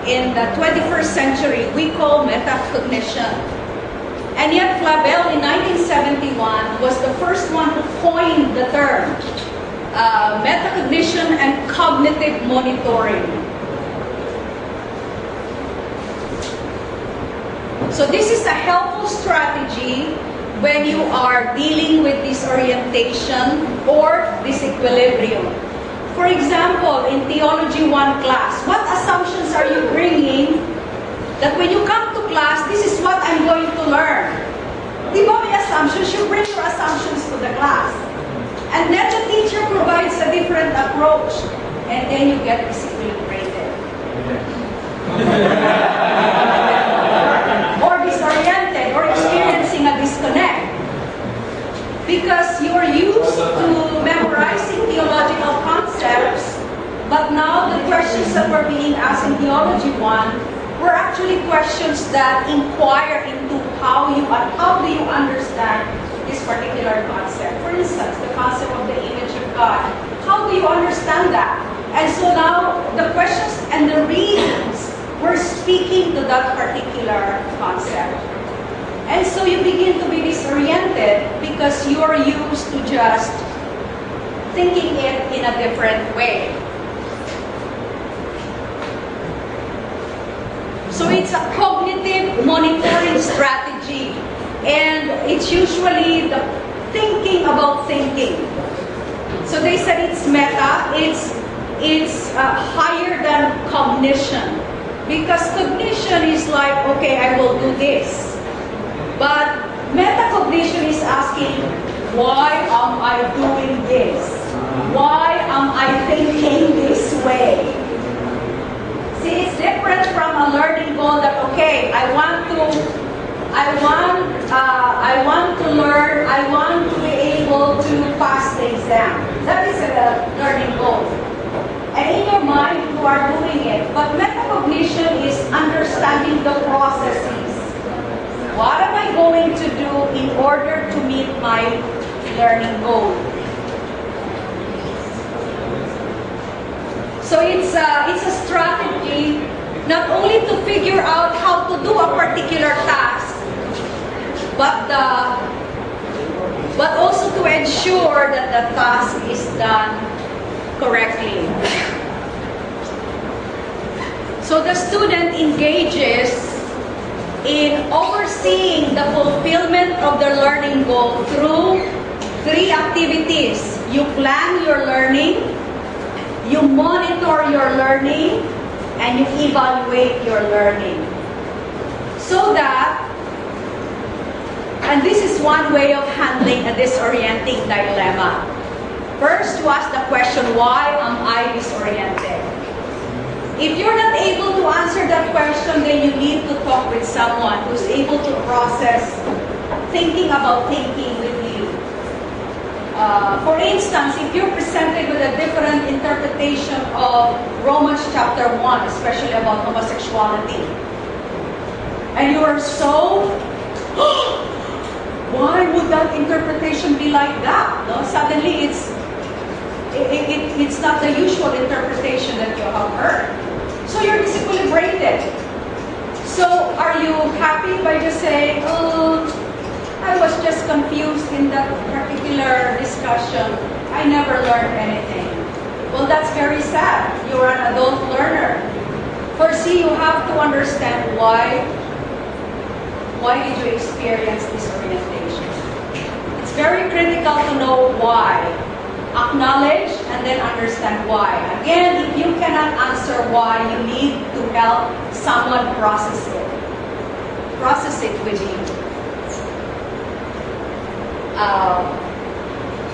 in the 21st century. We call metacognition. And yet Flavel in 1971 was the first one who coined the term metacognition and cognitive monitoring. So this is a helpful strategy when you are dealing with disorientation or disequilibrium. For example, in Theology 1 class, what assumptions are you bringing that when you come to class, this is what I'm going to learn? Di ba may assumptions? You bring your assumptions to the class. And then the teacher provides a different approach. And then you get disequilibrated. Or disoriented, or experiencing a disconnect. Because you're used to memorizing theological concepts, but now the questions that were being asked in Theology 1 were actually questions that inquire into how do you understand this particular concept. For instance, the concept of the image of God. How do you understand that? And so now the questions and the reasons were speaking to that particular concept. And so you begin to be disoriented because you're used to just thinking it in a different way. So it's a cognitive monitoring strategy, and it's usually the thinking about thinking. So they said it's meta, it's higher than cognition, because cognition is like, okay, I will do this. But metacognition is asking, why am I doing this? Why am I thinking this way? See, it's different from a learning goal that, okay, I want to learn, I want to be able to pass the exam. That is a learning goal. And in your mind, you are doing it. But metacognition is understanding the processes. What am I going to do in order to meet my learning goal? So it's a strategy not only to figure out how to do a particular task, but also to ensure that the task is done correctly. So the student engages in overseeing the fulfillment of their learning goal through 3 activities. You plan your learning, you monitor your learning, and you evaluate your learning. So that, and this is one way of handling a disorienting dilemma. First, you ask the question, why am I disoriented? If you're not able to answer that question, then you need to talk with someone who's able to process thinking about thinking with you. For instance, if you're presented with a different interpretation of Romans chapter 1, especially about homosexuality, and you are so, why would that interpretation be like that? No? Suddenly it's not the usual interpretation that you have heard. So you're disequilibrated. So are you happy by just saying, oh, I was just confused in that particular discussion. I never learned anything. Well, that's very sad. You're an adult learner. Firstly, you have to understand why did you experience disorientation. It's very critical to know why. Acknowledge and then understand why. Again, if you cannot answer why, you need to help someone process it. Process it with you.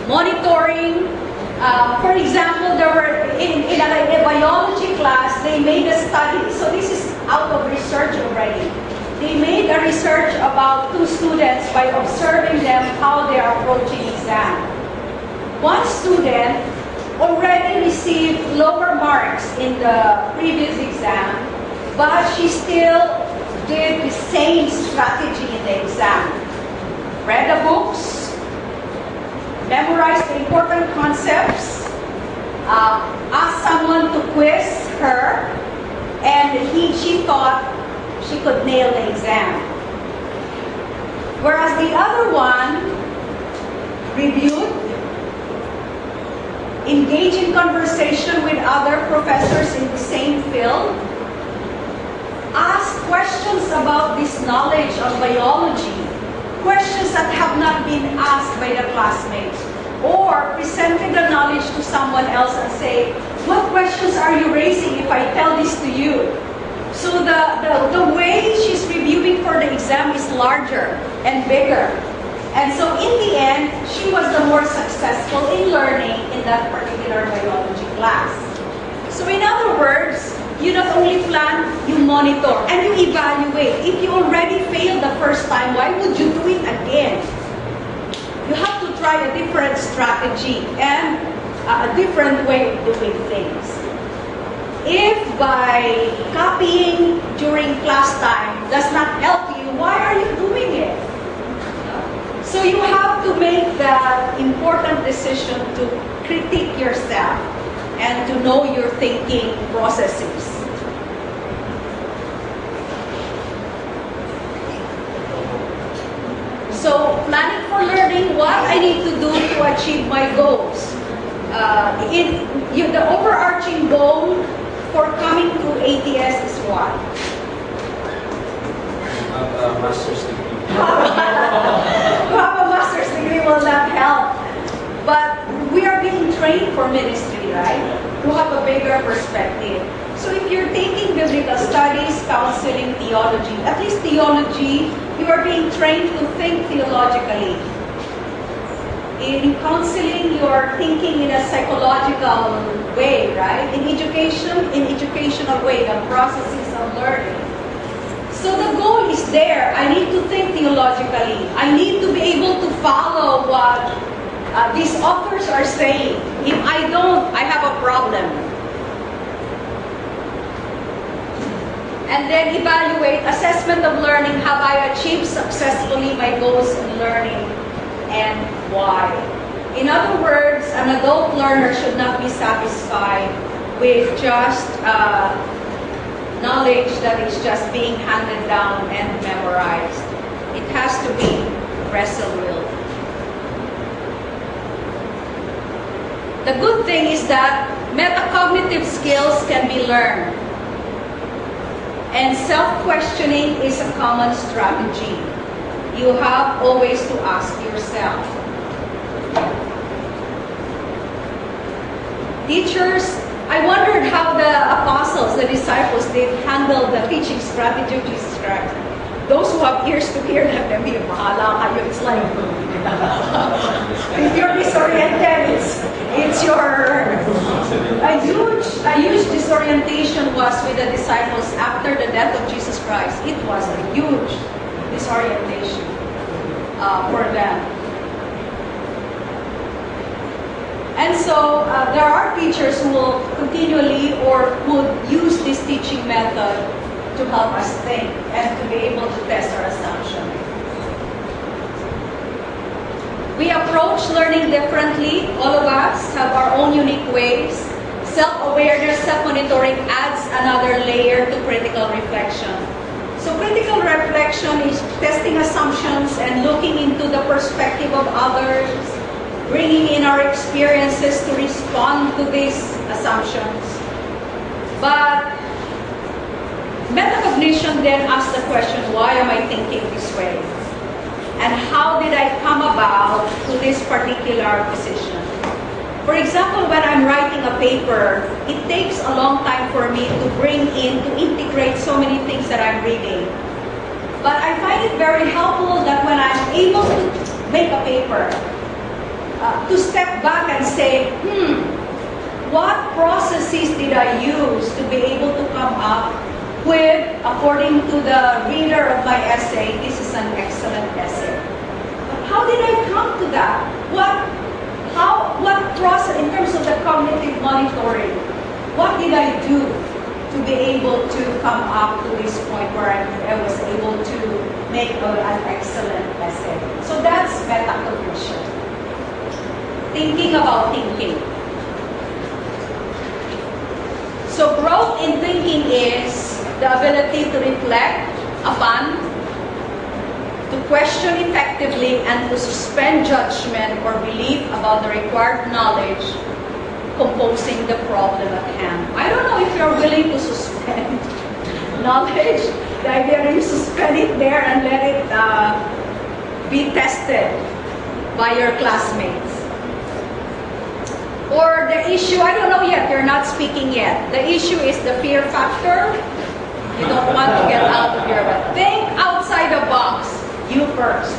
Monitoring. For example, there were in a biology class, they made a study. So this is out of research already. They made a research about 2 students by observing them how they are approaching exam. One student already received lower marks in the previous exam, but she still did the same strategy in the exam. Read the books, memorized the important concepts, asked someone to quiz her, and she thought she could nail the exam. Whereas the other one reviewed, engage in conversation with other professors in the same field, ask questions about this knowledge of biology, questions that have not been asked by the classmates, or presented the knowledge to someone else and say, what questions are you raising if I tell this to you? So the way she's reviewing for the exam is larger and bigger. And so in the end, she was the more successful in learning in that particular biology class. So in other words, you not only plan, you monitor, and you evaluate. If you already failed the first time, why would you do it again? You have to try strategy and a different way of doing things. If by copying during class time does not help you, why are you doing it? So you have to make that important decision to critique yourself and to know your thinking processes. So planning for learning, what I need to do to achieve my goals. The overarching goal for coming to ATS is what? Master's degree. To have a master's degree will not help. But we are being trained for ministry, right? To have a bigger perspective. So if you're taking biblical studies, counseling, theology, at least theology, you are being trained to think theologically. In counseling, you are thinking in a psychological way, right? In education, in educational way, the processes of learning. So the goal is there. I need to think theologically. I need to be able to follow what these authors are saying. If I don't, I have a problem. And then evaluate, assessment of learning. Have I achieved successfully my goals in learning and why? In other words, an adult learner should not be satisfied with just knowledge that is just being handed down and memorized. It has to be wrestled with. The good thing is that metacognitive skills can be learned. And self-questioning is a common strategy. You have always to ask yourself. Teachers, I wondered how the apostles, the disciples, did handle the teaching strategy of Jesus Christ. Those who have ears to hear, let them hear. Bahala kayo. It's like, if you're disoriented, it's your... A huge disorientation was with the disciples after the death of Jesus Christ. It was a huge disorientation for them. And so there are teachers who will continually or would use this teaching method to help us think and to be able to test our assumption. We approach learning differently. All of us have our own unique ways. Self-awareness, self-monitoring adds another layer to critical reflection. So critical reflection is testing assumptions and looking into the perspective of others, bringing in our experiences to respond to these assumptions. But metacognition then asks the question, why am I thinking this way? And how did I come about to this particular decision? For example, when I'm writing a paper, it takes a long time for me to bring in, to integrate so many things that I'm reading. But I find it very helpful that when I'm able to make a paper, to step back and say, what processes did I use to be able to come up with, according to the reader of my essay, this is an excellent essay. But how did I come to that? What process, in terms of the cognitive monitoring, what did I do to be able to come up to this point where I was able to make an excellent essay? So that's metacognition. Thinking about thinking. So growth in thinking is the ability to reflect upon, to question effectively, and to suspend judgment or belief about the required knowledge composing the problem at hand. I don't know if you're willing to suspend knowledge. The idea that you suspend it there and let it be tested by your classmates. Or the issue, I don't know yet, you're not speaking yet. The issue is the fear factor. You don't want to get out of here, but think outside the box. You first.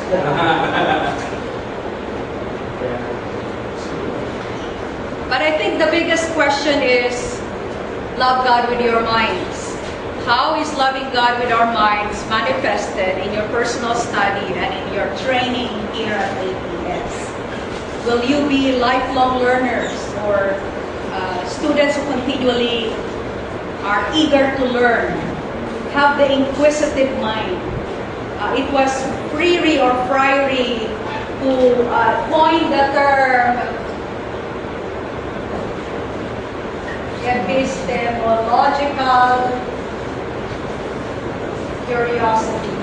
But I think the biggest question is, love God with your minds. How is loving God with our minds manifested in your personal study and in your training here at ATS? Will you be lifelong learners or students who continually are eager to learn, have the inquisitive mind? It was Freire or Freire who coined the term epistemological curiosity.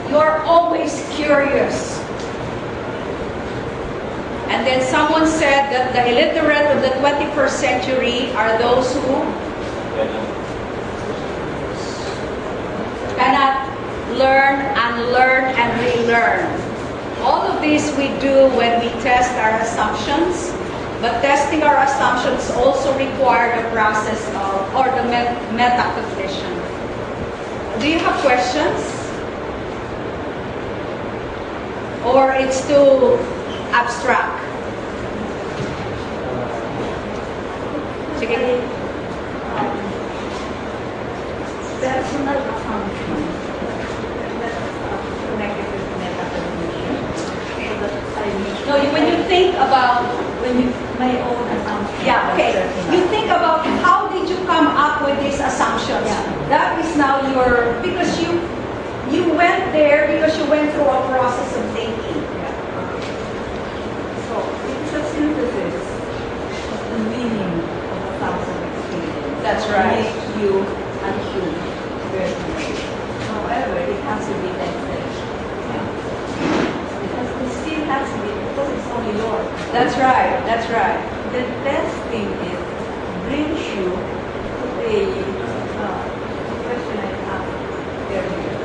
You're always curious. And then someone said that the illiterate of the 21st century are those who cannot learn, unlearn, and relearn. All of this we do when we test our assumptions, but testing our assumptions also require the process of, or the metacognition. Do you have questions? Or it's too abstract? Sige. Personal assumption. That's connected with metacognition. No, when you think about, My own assumption. yeah, okay. You think about how did you come up with these assumptions? Yeah. That is now your, because you went there because you went through a process of thinking. So it's a synthesis of the meaning of 1,000 experiences. That's right. Make you and you very much. However, it has to be tested. It still has to be, because it's only yours. That's right. That's right. The testing is brings you to a question I asked earlier.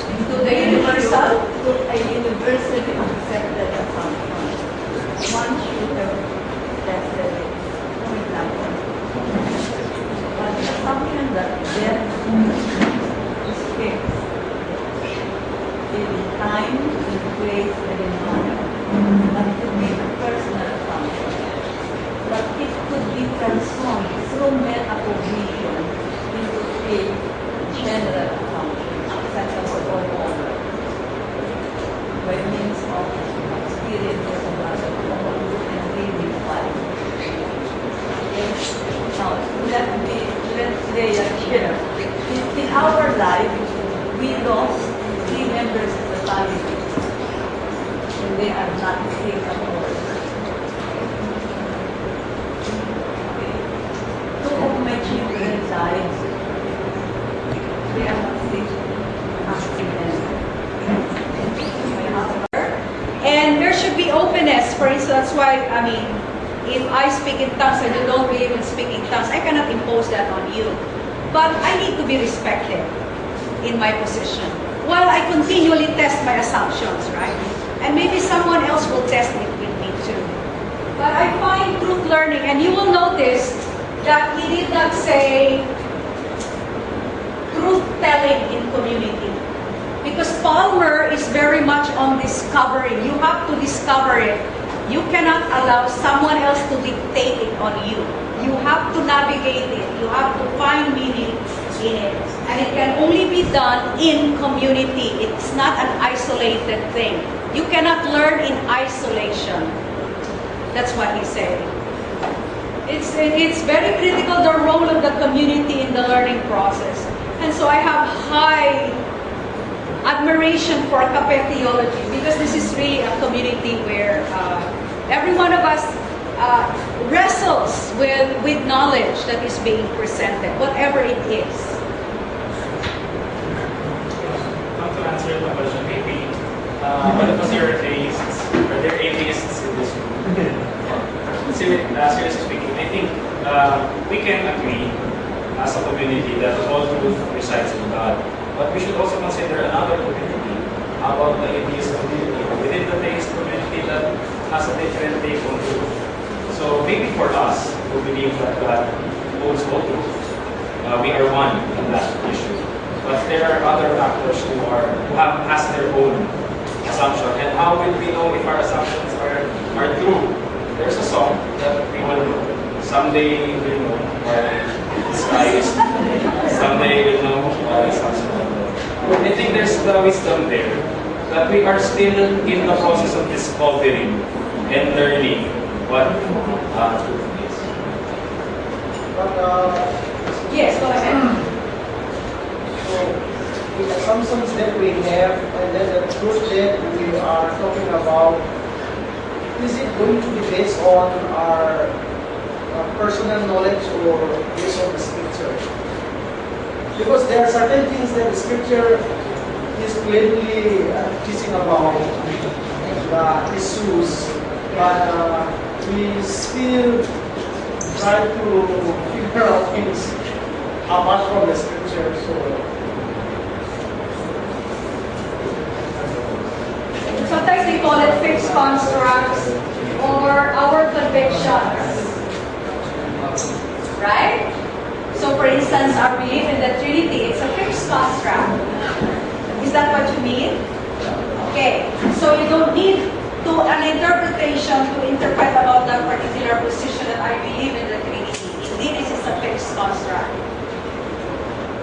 To the universal. To a universally accepted assumption. Once you have tested it, for example, an assumption that death is fixed in time, in place, and in manner. That could be a personal assumption. But it could be transformed through metacognition into a general assumption, acceptable for all, by means of experiences of other people and reading life. Now, let's lay a chair. In our life, we lost 3 members of the family, and they are not sick at all. Two of my children died. They are not sick. Accident. My husband. And there should be openness. For instance, that's why, I mean, if I speak in tongues and you don't believe in speaking tongues, I cannot impose that on you. But I need to be respected in my position. While I continually test my assumptions, right? And maybe someone else will test it with me too. But I find truth learning, and you will notice that he did not say truth telling in community. Because Palmer is very much on discovering. You have to discover it. You cannot allow someone else to dictate it on you. You have to navigate it. You have to find meaning in it. And it can only be done in community. It's not an isolated thing. You cannot learn in isolation. That's what he's saying. It's very critical, the role of the community in the learning process. And so I have high admiration for Cape Theology, because this is really a community where every one of us wrestles with knowledge that is being presented, whatever it is. Not to answer the question, maybe what of us are atheists? Are there atheists in this room? Seriously speaking, I think we can agree as a community that all truth resides in God. But we should also consider another community, about the atheist community, within the theist community that has a different take on truth. So maybe for us, who believe that God holds all truth, we are one in that issue. But there are other factors who has their own assumption. And how will we know if our assumptions are true? There's a song that we will know. Someday we'll know why the sky is. Someday we'll know why the sun's not. I think there's the wisdom there that we are still in the process of discovering and learning what truth is. But, Yes, go ahead. so, the assumptions that we have, and then the truth that we are talking about, is it going to be based on our personal knowledge or based on the scripture? Because there are certain things that the scripture is plainly teaching about the issues, but we still try to figure out things apart from the scripture. So Sometimes they call it fixed constructs or our convictions. Right? So for instance, our belief in the Trinity, it's a fixed construct. Is that what you mean? Okay. So you don't need an interpretation to interpret about that particular position that I believe in the Trinity. Indeed, this is a fixed construct.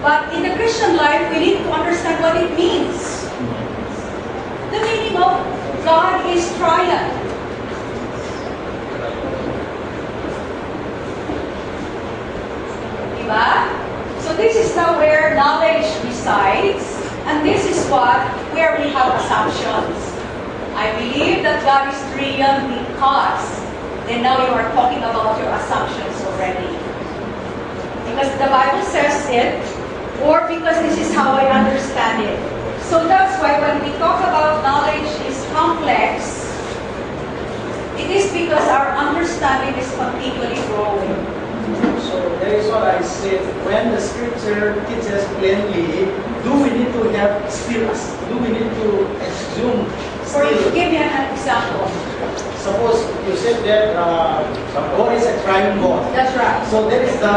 But in the Christian life, we need to understand what it means. The meaning of God is triune. Diba? So this is now where knowledge resides, and this is where we have assumptions. I believe that God is triune because, then now you are talking about your assumptions already. Because the Bible says it, or because this is how I understand it. So that's why when we talk about knowledge is complex, it is because our understanding is continually growing. So that is what I said. When the scripture teaches plainly, do we need to have still? Do we need to assume? For you, give me an example. Suppose you said that God is a triune God. That's right. So that is the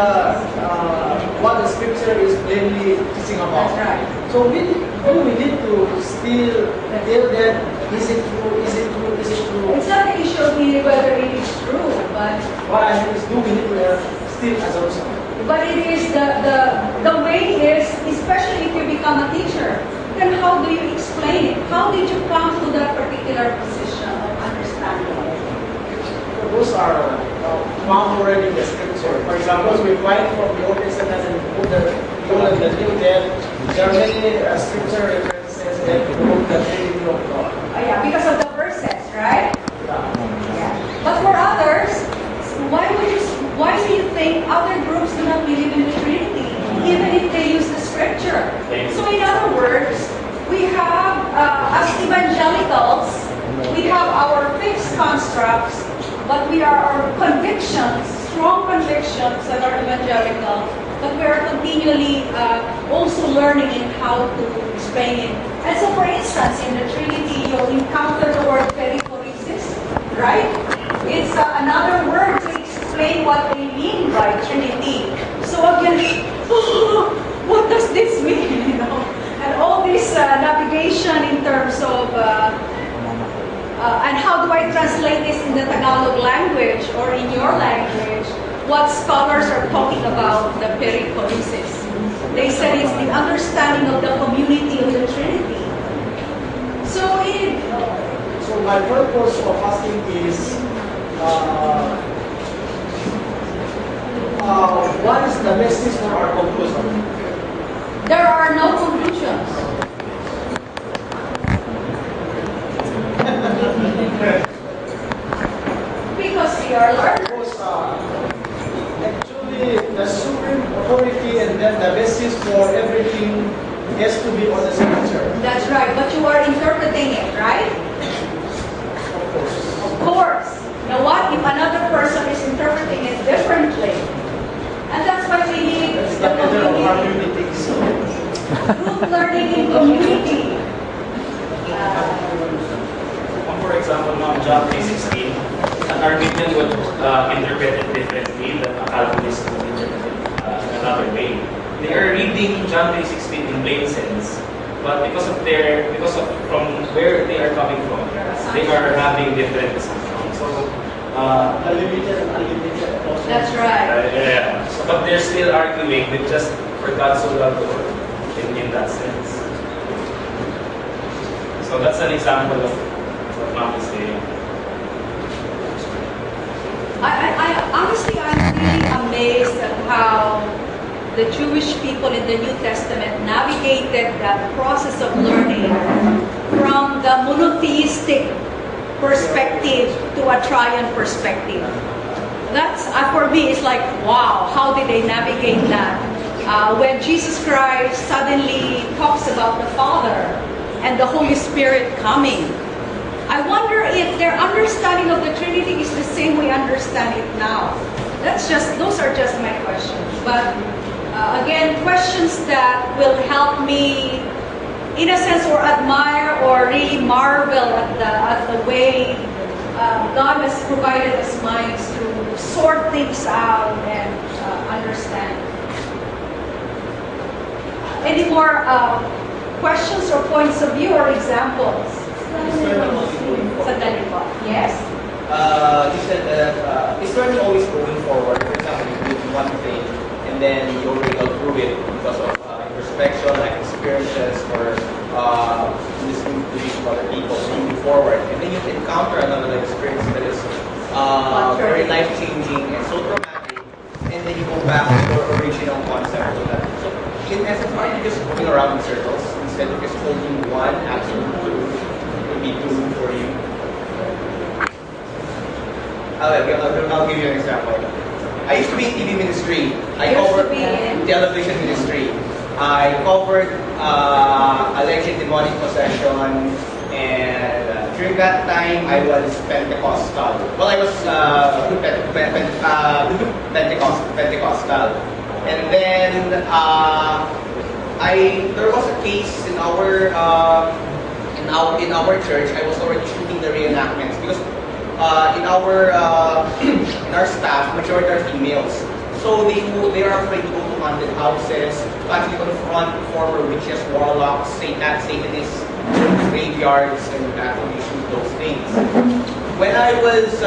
what the scripture is plainly teaching about. That's right. So we need to still tell that is it true? Is it true? Is it true? It's not the issue of really whether it is true, but What I mean is, do we need to have still assumption? it is the way is, especially if you become a teacher, then how do you explain it? How did you come to that particular position of understanding it? Those are found already in the scripture. For example, we find from the Old Testament and the Old and the New that there are many scripture references that prove the Trinity of God. Oh, yeah, because of the verses, right? Yeah. Yeah. But for others, why do you think other groups do not believe in the Trinity, even if they use the scripture? So in other words, we have, as evangelicals, we have our fixed constructs, but we are our convictions, strong convictions that are evangelical, but we are continually also learning in how to explain it. And so for instance, in the Trinity, you'll encounter the word perichoresis, right? It's another word to explain what they mean by Trinity. So again, what does this mean? You know, and all this navigation in terms of and how do I translate this in the Tagalog language or in your language? What scholars are talking about the perichoresis? They said it's the understanding of the community of the Trinity. So my purpose of asking is, what is the message for our conclusion? there are no conclusions. Because we are learners. Because actually the supreme authority and then the basis for everything has to be on the scripture. That's right, but you are interpreting it, right? Of course. Of course. Now what if another person is interpreting it differently? And that's why we need That's the the matter of community. hermeneutics. Group learning in community. For example, now John 3:16, an Arminian would interpret it differently than a Calvinist would interpret it another way. They are reading John 3:16 in plain sense, but because of from where they are coming from, they are having different assumptions. So, Unlimited and unlimited. That's right. yeah. But they're still arguing with just for God so loved the world in that sense. So that's an example of what Mom is saying. the Jewish people in the New Testament navigated that process of learning from the monotheistic perspective to a triune perspective. That's, for me, it's like, wow, how did they navigate that? When Jesus Christ suddenly talks about the Father and the Holy Spirit coming, I wonder if their understanding of the Trinity is the same we understand it now. Those are just my questions. But again, questions that will help me, in a sense, or admire or really marvel at the way God has provided us minds to sort things out and understand. Any more questions or points of view or examples? Sandali po. Yes. You said that is learning always going forward? For example, you do one thing and then you already go through it because of introspection, like experiences, or listening to these other people, so you move forward. And then you encounter another experience that is very life-changing and so dramatic, and then you go back to your original concept of that. So in essence, are you just moving around in circles instead of just holding one absolute truth to be true for you? I'll give you an example. I used to be in TV ministry. I covered television ministry. I covered alleged demonic possession, and during that time I was Pentecostal. Well, I was Pentecostal, and then there was a case in our church. I was already shooting the reenactments because in our staff, majority are females. So they are afraid to go to haunted houses, to actually confront former witches, warlocks, satanists, graveyards, and actually shoot those things. When I was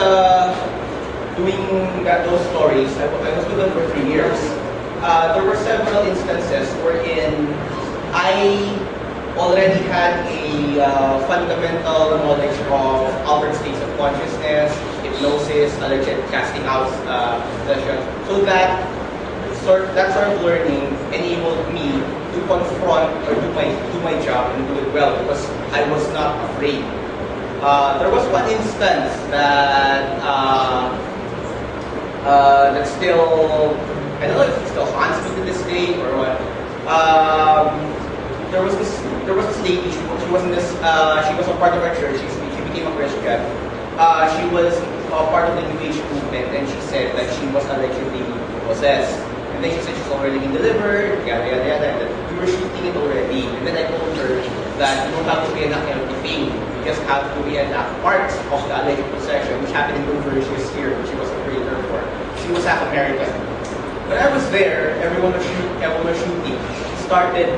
doing those stories, I was with them for 3 years. There were several instances wherein I already had a fundamental knowledge of altered states of consciousness, hypnosis, alleged casting out sessions. So that sort of learning enabled me to confront or do my job and do it well because I was not afraid. There was one instance that that still, I don't know if it still haunts me to this day or what. There was this lady. She was a part of our church. She became a Christian. She was part of the New Age movement, and she said that she was allegedly possessed. And then she said she's already been delivered, yada yada yada. And that we were shooting it already. And then I told her that you don't have to reenact everything. You just have to reenact parts of the alleged possession, which happened in Dover. She was here, which she was a traitor for. She was half American. When I was there, everyone was shooting. She started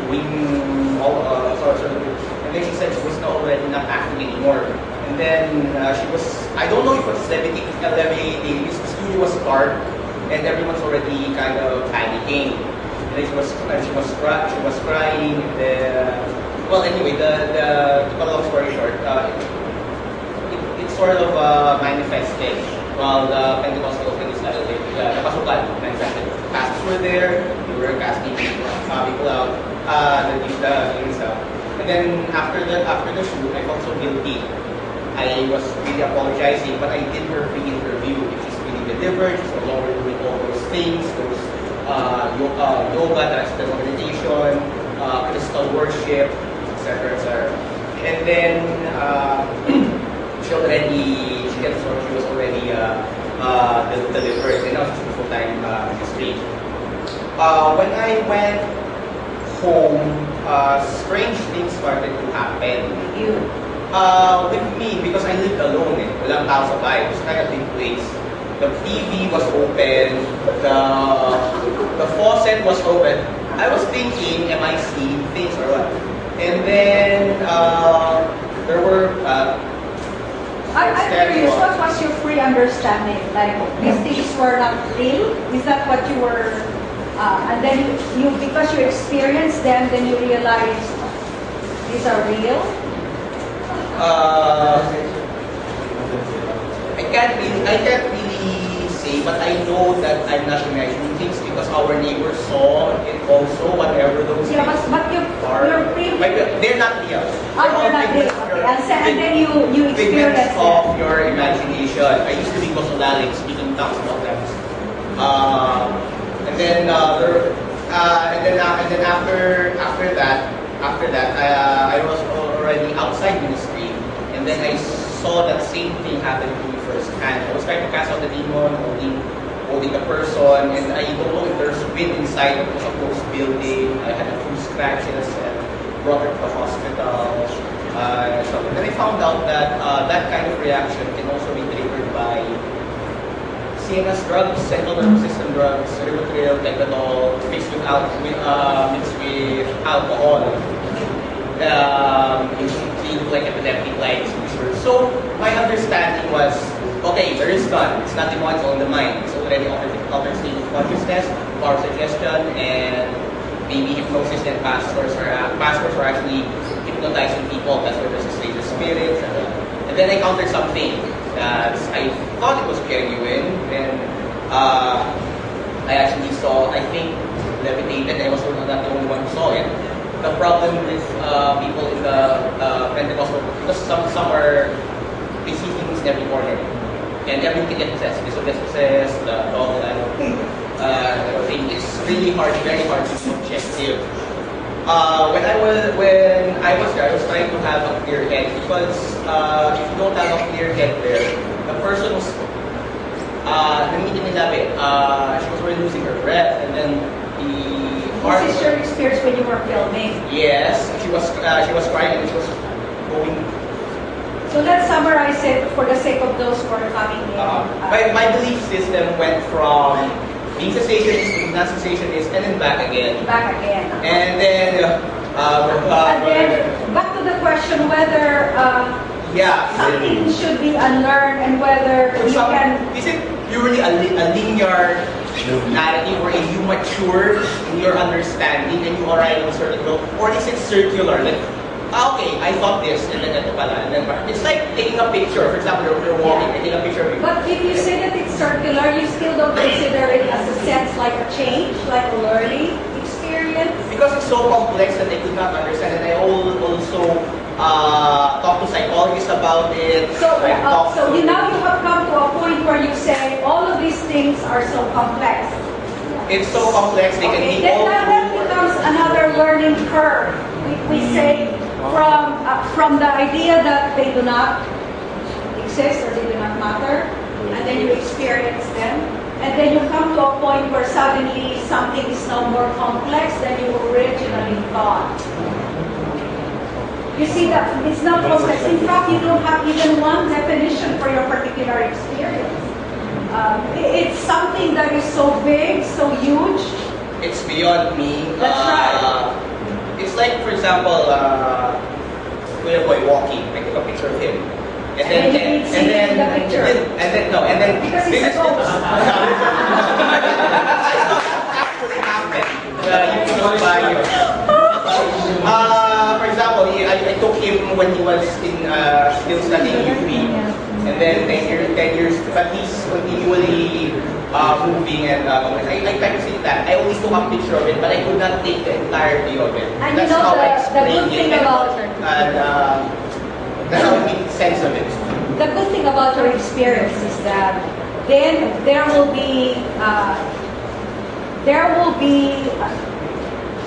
doing all sorts of things. And then she said she was already not acting anymore. And then she was, I don't know if it was levitating, the studio was dark, and everyone's already kind of panicking. And then she was crying, and then, well anyway, to cut a long story short, it sort of manifested while the Pentecostal thing is started, the Pasukan manifested. Pastors were there, they were casting people out, the stuff. And then after the shoot, I felt so guilty. I was really apologizing, but I did her pre-interview. If she's really delivered, she's no longer doing all those things, those yoga, transcendental meditation, crystal worship, etc., etc. And then she was already delivered, and now she's full-time ministry. When I went home, strange things started to happen. With me, because I lived alone, walang tao sa bahay. It was kind of big place. The TV was open, the faucet was open. I was thinking, am I seeing things or what? And then there were. I'm curious, what was your free understanding? Like, these things were not real? Is that what you were, and then you because you experienced them, then you realized these are real? I can't really say, but I know that I'm not imagining things because our neighbors saw it also, whatever those Yeah, things but your previous... they're not real. They're not real. Okay. And then you experience figments of your imagination. I used to be Kosolalic, speaking tongues about that. And then after that, I was already outside ministry, and then I saw that same thing happen to me firsthand. I was trying to cast out the demon, holding the person, and I don't know if there's wind inside of a closed building. I had a few scratches and brought her to the hospital. So then I found out that that kind of reaction can also be triggered by CNS drugs, central nervous system drugs, Rivotril, Decadol, mixed with alcohol. It look like epileptic-like seizures. So my understanding was, okay, there is none. It's not demonic, it's all in the mind. It's already altered state of consciousness, power suggestion, and maybe hypnosis. And pastors are actually hypnotizing people. That's where there's a state of spirits. And then I encountered something that I thought it was genuine, and I actually saw, I think, levitated. I was not the only one who saw it. The problem with people in the Pentecostal, because some are, they see things in every corner, and everything can get possessed. This will get possessed, the dog, it's really hard, very hard to be objective. When I was there, I was trying to have a clear head, because if you don't have a clear head there, the person was she was already losing her breath, and then the heart. This is your experience when you were filming. Yes, she was crying and she was going. So let's summarize it for the sake of those who are coming in. My belief system went from being cessationist to non-cessationist and then back again. Back again. And then back to the question whether something should be unlearned and whether you can... Is it purely a linear narrative wherein you mature in your understanding and you arrive at a certain goal? Or is it circular? Like, okay, I thought this, and then ito pala. And then it's like taking a picture. For example, you're walking, taking a picture of you. But if you say that it's circular, you still don't consider it as a sense like a change, like a learning experience? Because it's so complex that I could not understand, and I also talk to psychologists about it. So now you have come to a point where you say all of these things are so complex. It's so complex, they can be all... Then that becomes another learning curve. We say from the idea that they do not exist or they do not matter, and then you experience them, and then you come to a point where suddenly something is now more complex than you originally thought. You see that it's not complex. In fact, you don't have even one definition for your particular experience. It's something that is so big, so huge. It's beyond me. That's right. It's like, for example, Kuya Boy walking. I took a picture of him. And then because it's a ghost. Actually happened. You can buy it. For example, I took him when he was still studying UP, and then 10 years, but he's continually moving, and I tried to say that. I only took a picture of it, but I could not take the entirety of it. And that's you know how I the explain good thing it. about That's how I make sense of it. the good thing about your experience is that then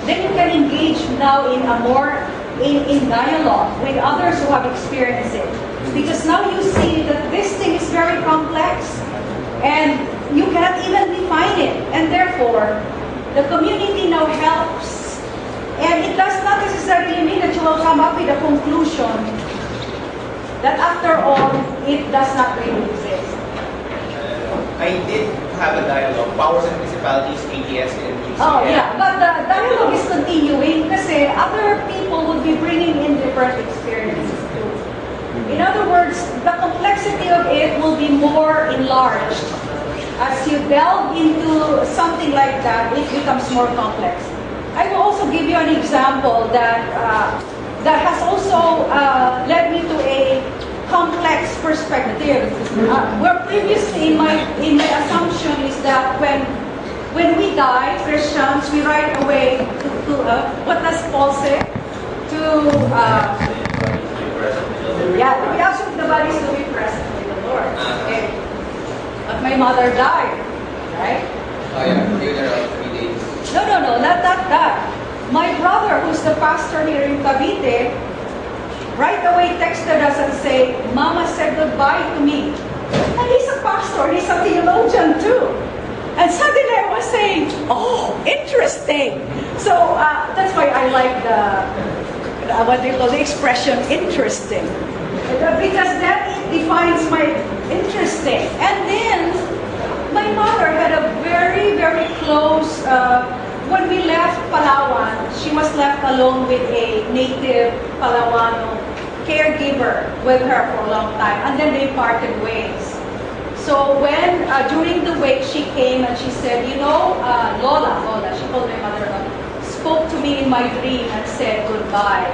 then you can engage now in a more in dialogue with others who have experienced it, because now you see that this thing is very complex and you cannot even define it, and therefore the community now helps, and it does not necessarily mean that you will come up with a conclusion that after all it does not really exist. I did have a dialogue, powers and municipalities, ATS, and UCF. Oh yeah, but the dialogue is continuing kasi other people would be bringing in different experiences too. In other words, the complexity of it will be more enlarged. As you delve into something like that, it becomes more complex. I will also give you an example that has also led me to a complex perspective. Where previously in my assumption is that when when we die, Christians, we right away what does Paul say? To be absent the body is to be present with the Lord. Okay. But my mother died, right? Oh yeah, funeral 3 days. No, not that. My brother, who's the pastor here in Cavite, right away texted us and say, Mama said goodbye to me. And he's a pastor, he's a theologian too. And suddenly I was saying, oh, interesting. So that's why I like what they call the expression interesting. Because that defines my interesting. And then my mother had a very, very close, when we left Palawan, she was left alone with a native Palawano caregiver with her for a long time. And then they parted ways. So when, during the wake, she came and she said, you know, Lola, she called my mother, spoke to me in my dream and said goodbye.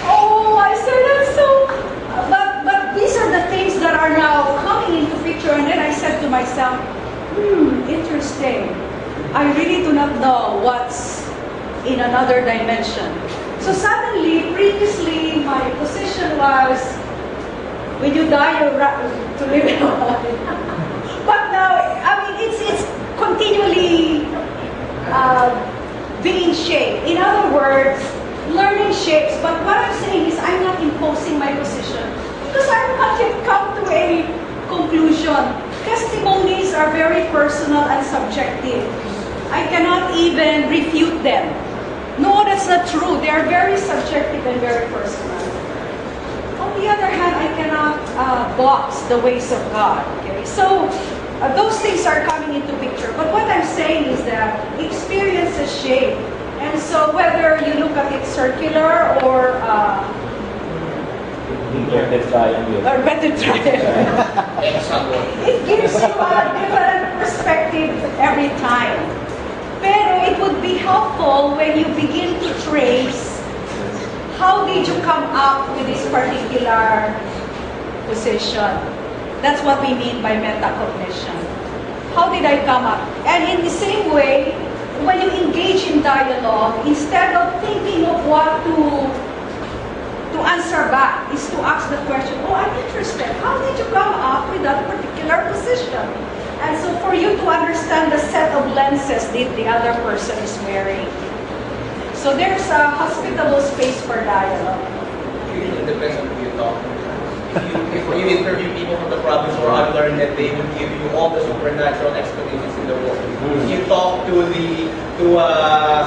Oh, I said, that's so, but these are the things that are now coming into picture. And then I said to myself, interesting. I really do not know what's in another dimension. So suddenly, previously, my position was, when you die, you're to live in But now, I mean, it's continually being shaped. In other words, learning shapes. But what I'm saying is I'm not imposing my position because I've not yet come to a conclusion. Testimonies are very personal and subjective. I cannot even refute them. No, that's not true. They are very subjective and very personal. On the other hand, I cannot box the ways of God. Okay? So those things are coming into picture. But what I'm saying is that experiences shape. And so whether you look at it circular or inverted triangle. It gives you a different perspective every time. Pero it would be helpful when you begin to trace how did you come up with this particular position. That's what we mean by metacognition. How did I come up? And in the same way, when you engage in dialogue, instead of thinking of what to answer back, is to ask the question, oh, I'm interested. How did you come up with that particular position? And so for you to understand the set of lenses that the other person is wearing. So there's a hospitable space for dialogue. It depends on who you talk to. If you interview people from the province or unlearned, that they will give you all the supernatural explanations in the world. If you talk to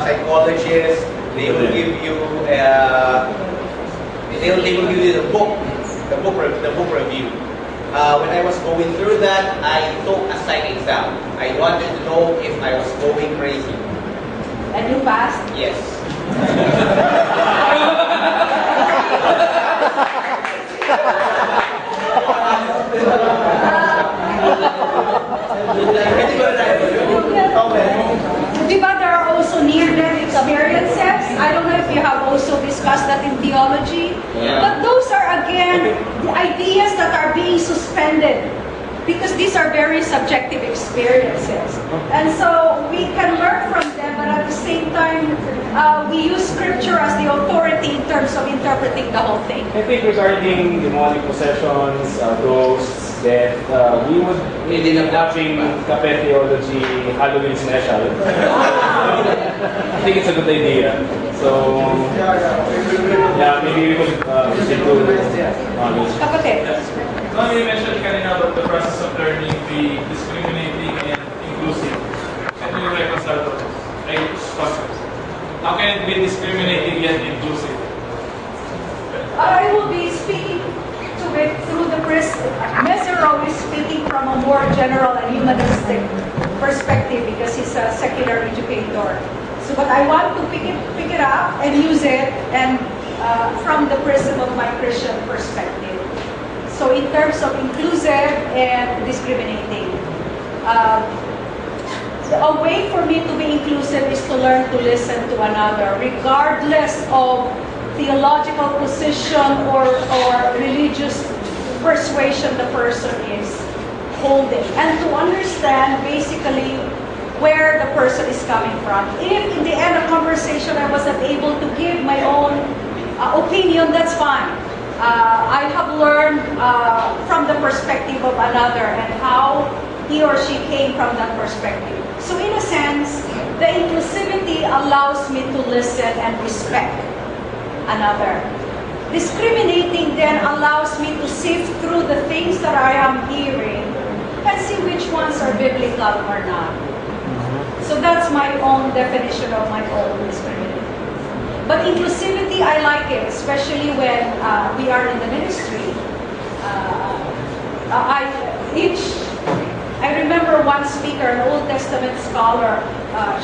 psychologists, they will give you they will give you the book review. When I was going through that, I took a psych exam. I wanted to know if I was going crazy. And you passed? Yes. Diba there are also near-death experiences? I don't know if you have also discussed that in theology. Yeah. But those are, again, the ideas that are being suspended because these are very subjective experiences. And so we can learn from them, but at the same time, we use scripture as the authority in terms of interpreting the whole thing. I think regarding demonic possessions, ghosts, death, we would be having Cafe Theology Halloween special. I think it's a good idea. So, yeah, maybe we could proceed to knowledge. Kapatid. You mentioned kanina about the process of learning, be discriminating and inclusive. Can you reconcile those concepts? How can it be discriminating yet inclusive? I will be speaking to it through the prism. Mesero is speaking from a more general and humanistic perspective because he's a secular educator. So, but I want to pick it up and use it and from the prism of my Christian perspective. So in terms of inclusive and discriminating, a way for me to be inclusive is to learn to listen to another, regardless of theological position or religious persuasion the person is holding. And to understand basically where the person is coming from. If in the end of conversation I wasn't able to give my own opinion, that's fine. I have learned from the perspective of another and how he or she came from that perspective. So in a sense, the inclusivity allows me to listen and respect another. Discriminating then allows me to sift through the things that I am hearing and see which ones are biblical or not. So that's my own definition of my own discrimination. But inclusivity, I like it, especially when we are in the ministry. I remember one speaker, an Old Testament scholar.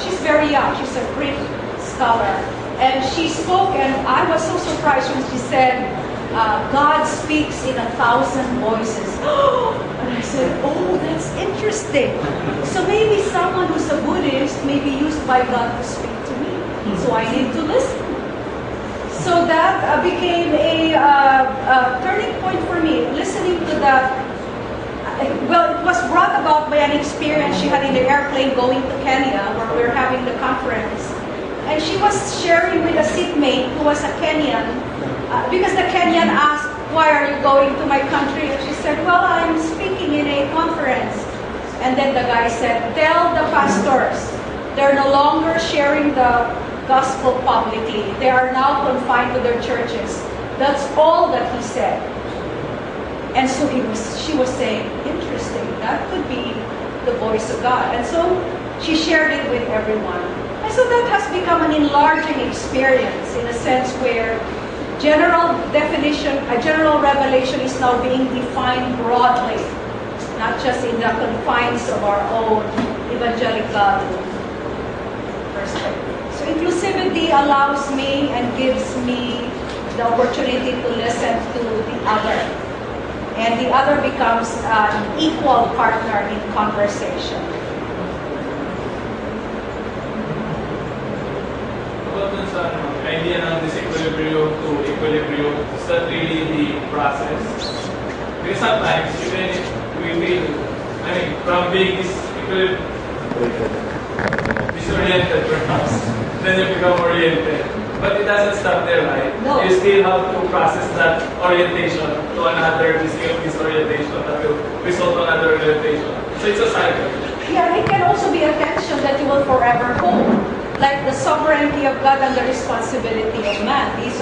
She's very young. She's a Greek scholar. And she spoke, and I was so surprised when she said, God speaks in 1,000 voices. And I said, oh, that's interesting. So maybe someone who's a Buddhist may be used by God to speak to me. So I need to listen. So that became a turning point for me, listening to that. Well, it was brought about by an experience she had in the airplane going to Kenya, where we were having the conference. And she was sharing with a seatmate who was a Kenyan, because the Kenyan asked, why are you going to my country? And she said, well, I'm speaking in a conference. And then the guy said, tell the pastors, they're no longer sharing the gospel publicly. They are now confined to their churches. That's all that he said. And so she was saying, interesting, that could be the voice of God. And so she shared it with everyone. And so that has become an enlarging experience in a sense where general definition, a general revelation is now being defined broadly, not just in the confines of our own evangelical perspective. So inclusivity allows me and gives me the opportunity to listen to the other. And the other becomes an equal partner in conversation. About dun sa idea ng disequilibrium to equilibrium, is that really the process? Because sometimes, even if we feel, from being disoriented perhaps, then you become oriented. But it doesn't stop there, right? No. You still have to process that orientation to another disorientation that will result in another orientation. So it's a cycle. Yeah, it can also be a tension that you will forever hold. Like the sovereignty of God and the responsibility of man. These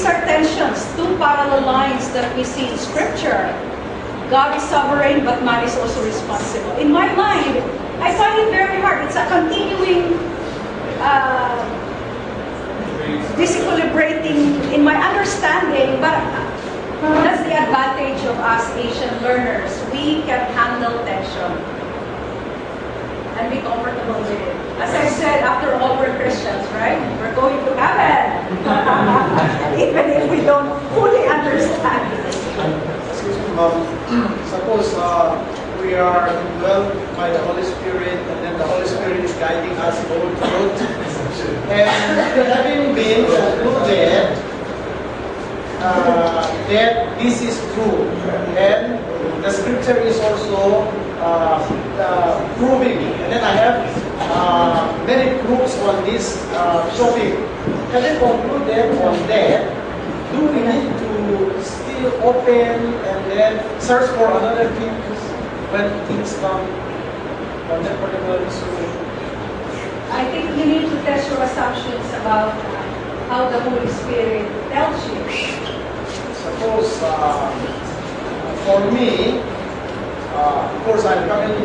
are tensions, two parallel lines that we see in Scripture. God is sovereign, but man is also responsible. In my mind, I find it very hard. It's a continuing disequilibrating in my understanding, but that's the advantage of us Asian learners. We can handle tension and be comfortable with it. As I said, after all, we're Christians, right? We're going to heaven, even if we don't fully understand it. Excuse me, Mom. Suppose we are indwelled by the Holy Spirit, and then the Holy Spirit is guiding us all to truth. And having been concluded that this is true, and the Scripture is also proving it. And then I have many proofs on this topic. Having concluded on that, do we need to still open and then search for another thing when things come on that particular issue? I think you need to test your assumptions about how the Holy Spirit tells you. Suppose, for me, of course, I'm coming,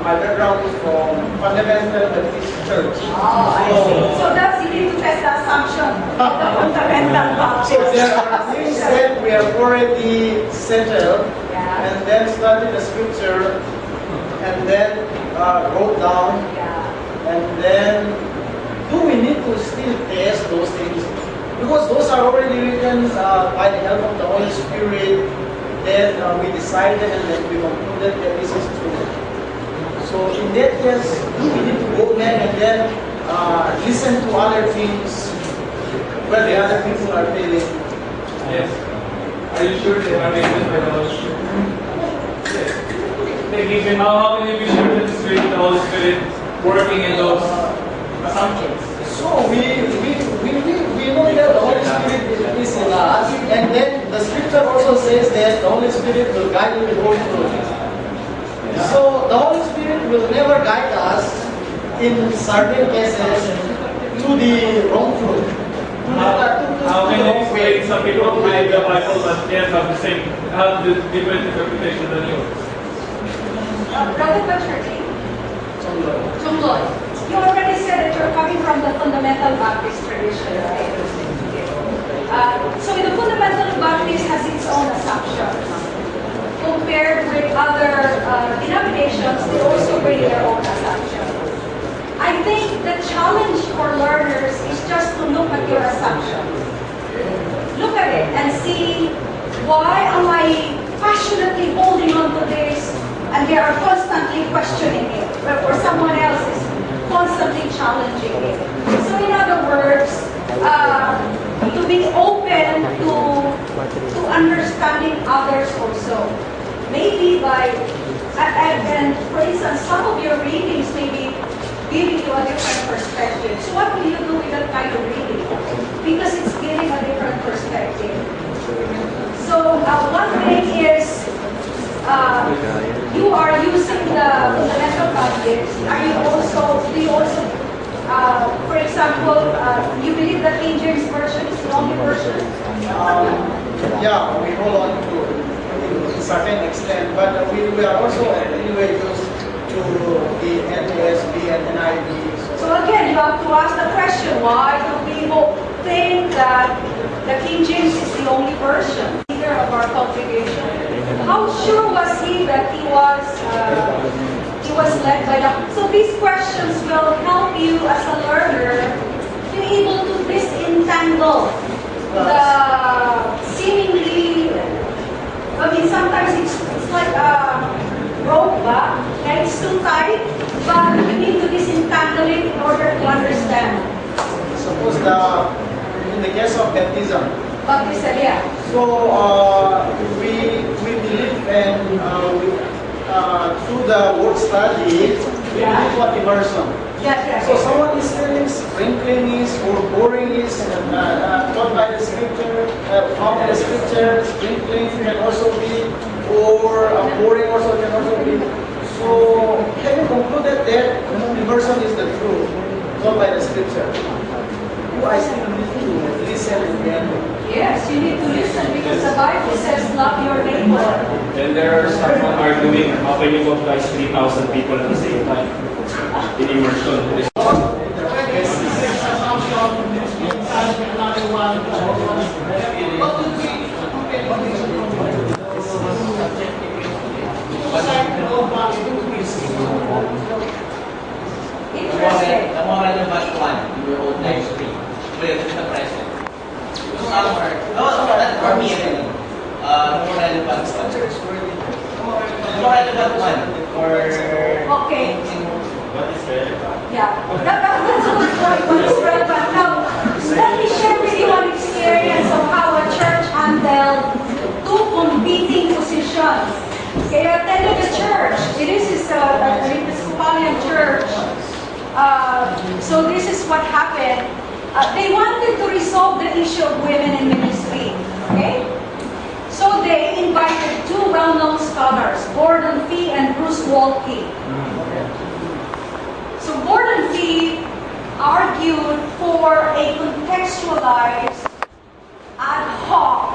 my background is from Fundamental Baptist Church. Oh, I see. So that's, you need to test the assumption of the fundamental So Baptist. there are things that we have already settled, Yeah. and then studied the Scripture, and then wrote down, Yeah. and then do we need to still test those things? Because those are already written by the help of the Holy Spirit. Then we decided and then we concluded that this is true. So in that case, do we need to go back and then listen to other things where the other people are failing? Yes. Are you sure they are made by the Holy Spirit? Yes. how can you be sure that the Spirit, the Holy Spirit, working in those assumptions? So we know that the Holy Spirit is in us, and then the scripture also says that the Holy Spirit will guide you in all truth. So the Holy Spirit will never guide us in certain cases to the wrong truth. How can you explain some people read the Bible but yet have the different interpretation than yours? Brother Patrick, Chungloy, you already said that you're coming from the fundamental Baptist tradition, right? So the fundamental Baptist has its own assumptions. Compared with other denominations, they also bring their own assumptions. I think the challenge for learners is just to look at your assumptions. Look at it and see, why am I passionately holding on to this and they are constantly questioning it, or someone else is constantly challenging it. So in other words, to be open to understanding others also. Maybe by, and for instance, some of your readings may be giving you a different perspective. So what will you do with that kind of reading? Because it's giving a different perspective. So one thing is, you are using the fundamental context. Do you also, for example, you believe that King James Version is the only version? Yeah, we hold on to a certain extent, but we are also anyway used to the NASB and NIV. So again, you have to ask the question, why do people think that the King James is the only version? Leader of our congregation. How sure was he that he was led by the... So these questions will help you as a learner to be able to disentangle the seemingly... I mean, sometimes it's like a rope, and it's too tight, but you need to disentangle it in order to understand. Suppose in the case of baptism. Baptism, yeah. So we believe and through the word study, we believe what immersion. Yes. So someone is saying sprinkling is or pouring is taught by the scripture, found in the scripture. Sprinkling can also be, or pouring also can also be. So have you concluded that immersion is the truth taught by the scripture? I still need to listen again. Yes, you need to listen because the Bible says love your neighbor. Then there are someone arguing, how can you baptize 3,000 people at the same time in immersion? Interesting. The more relevant one, you will hold times 3. With the present. Not for me, the more relevant one. The more relevant one for... Okay. What is relevant? Yeah. That's a good point. What is relevant? Now, let me share with you an experience of how a church handled two competing positions. Okay, I attended a church. This is an Episcopalian church. So this is what happened. They wanted to resolve the issue of women in ministry. Okay? So they invited two well-known scholars, Gordon Fee and Bruce Waltke. So Gordon Fee argued for a contextualized, ad hoc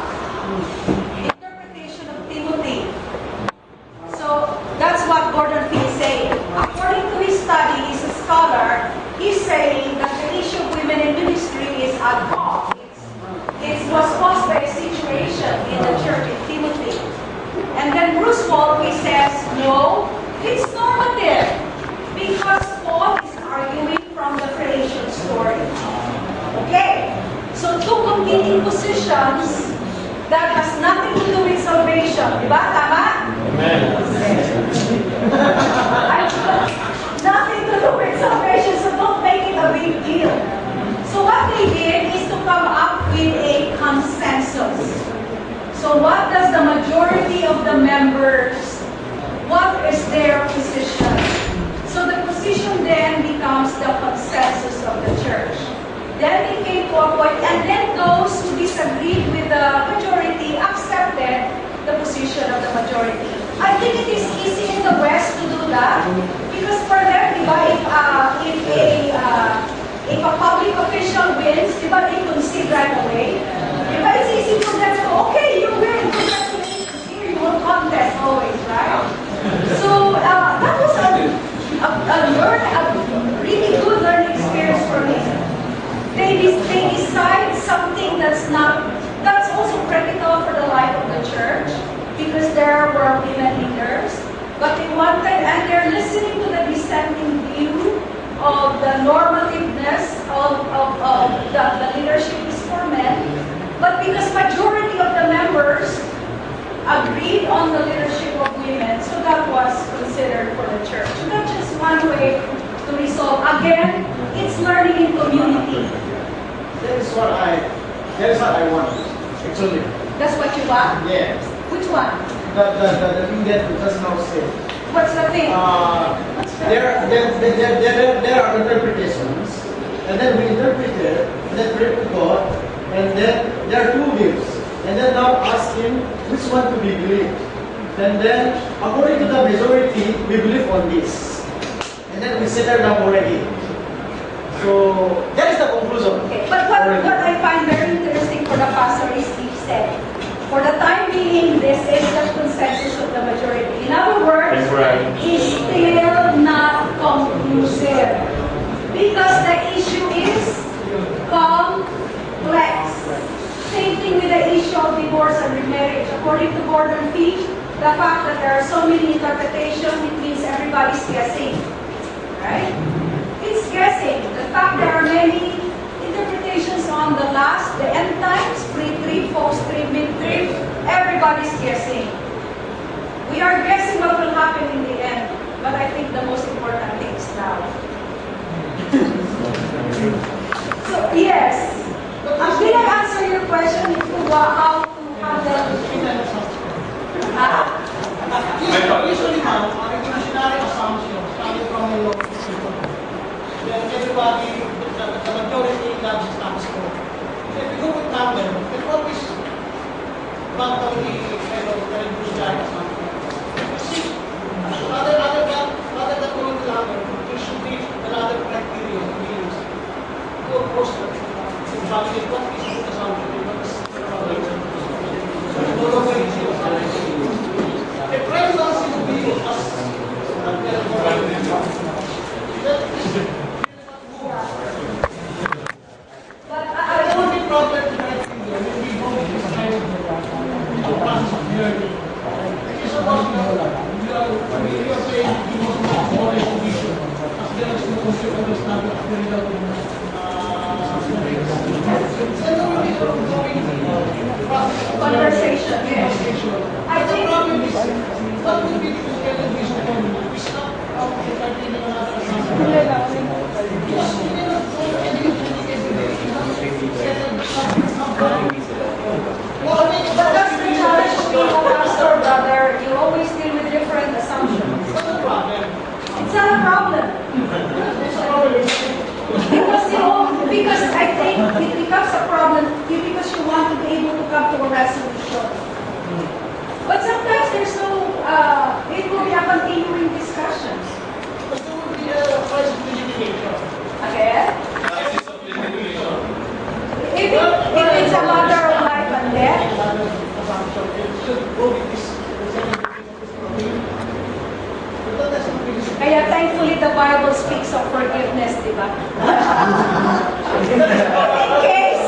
interpretation of Timothy. So that's what Gordon Fee is saying. According to his study, he's a scholar. He's saying that the issue of women in ministry is ad hoc. It was caused by a situation in the church in Timothy. And then Bruce Waltke says, no, it's normative. Because Paul is arguing from the creation story. Okay? So two competing positions that has nothing to do with salvation. Diba? Tama? Amen. Nothing to do with salvation, so don't make it a big deal. So what they did is to come up with a consensus. So what does the majority of the members, what bishop is their position. So the position then becomes the consensus of the church. Then it came to a point, and then those who disagreed with the majority accepted the position of the majority. I think it is easy in the West to do that because for them, if a public official wins, they concede right away. It's easy for them to go, okay, you win, congratulations, here you will contest always, right? So that was a really good learning experience for me. They decide something that's also critical for the life of the church because there were women leaders, but they wanted, and they're listening to the dissenting view of the normativeness of the leadership is for men, but because majority of the members agreed on the leadership of women, so that was considered for the church. So that's just one way to resolve. Again, it's learning in community. That is what I want. Actually. That's what you want? Yes. Which one? The thing that you just now said. What's the thing? There are interpretations, and then we interpret it, and then pray to God, and then there are two views, and then now ask Him which one to be believed. And then, according to the majority, we believe on this. And then we settle down already. So, that is the conclusion. Okay. But what I find very interesting for the pastor is he said, for the time being, this is the consensus of the majority. In other words, it's still not conclusive. Because the issue is complex. Same thing with the issue of divorce and remarriage. According to Gordon Fee, the fact that there are so many interpretations, it means everybody's guessing. Right? It's guessing. The fact there are many interpretations on the end times, pre-trib, post-trib, mid-trib, everybody's guessing. We are guessing what will happen in the end, but I think the most important thing is now. So, yes. Did I answer your question to how to handle? Usually, ma'am, on evolutionary assumptions coming from a law system, then everybody, the majority loves status quo. If you go with number, it always bundle the evolutionary assumption. See, rather than going to number, there should be another criteria to be used to approach to validate what is the assumption and what is the problem. No longer is it assumption. The presidency will be us. But I don't The problem is that we go with this kind of process of learning. It is about you are saying you must not more recognition as there is no concept of understanding of the result of then there will be sort of going process of conversation, yes. I think problem is what will be the reason for we stop entertaining another assumption. Because we cannot go but that's the challenge to being a pastor, brother. You always deal with different assumptions. What's the problem? It's not a problem. Because I think it becomes a problem because you want to be able to come to a resolution. But sometimes there's no, it will be a continuing discussion. But there will be a crisis of legitimation. Again? Crisis of legitimation. If it's a matter of life and death, It should go with this. But that doesn't really kaya thankfully the Bible speaks of forgiveness, di ba? In case,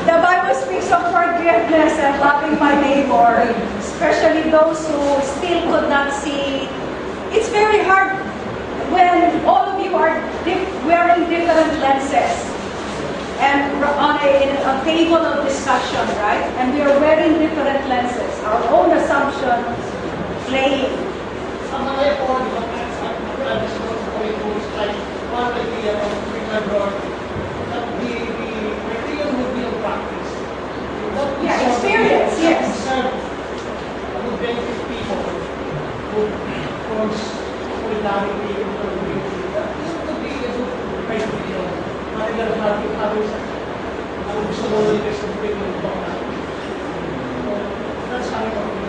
the Bible speaks of forgiveness and loving my neighbor, especially those who still could not see. It's very hard when all of you are wearing different lenses and on a table of discussion, right? And we are wearing different lenses, our own assumptions playing. Ang mga effort, di ba, I'm just going to call it most like one idea of remember that the material will be of practice. Yeah, experience, yes. Would benefit people. That's how it works.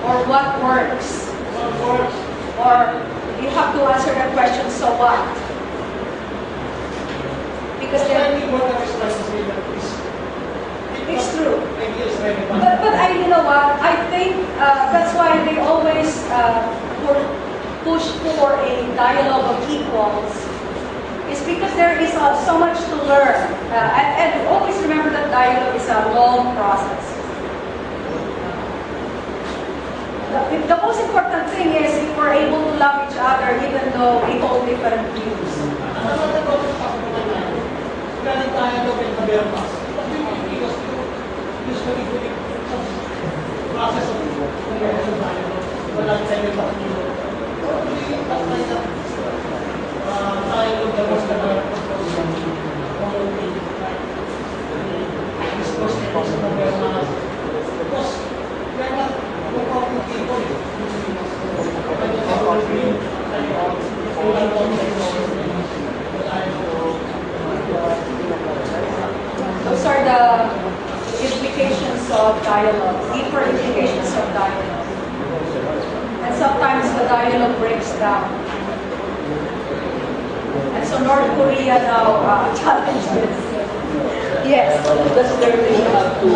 Or what works? Of course. Or you have to answer that question, so what? Because I they're, think what I was trying to say that is, it's true. ideas relevant. But you know what? I think that's why they always push for a dialogue of equals. It's because there is so much to learn. And always remember that dialogue is a long process. The most important thing is if we're able to love each other even though we hold different views. Galing tayo daw kay Tabernas. Because usually the process of conversion tayo, walang tayo pa nyo. Tayo daw sa discuss nito sa Tabernas. Because kaya mga people, Those are the implications of dialogue, deeper implications of dialogue. And sometimes the dialogue breaks down. And so North Korea now challenges. Yes. Does learning have to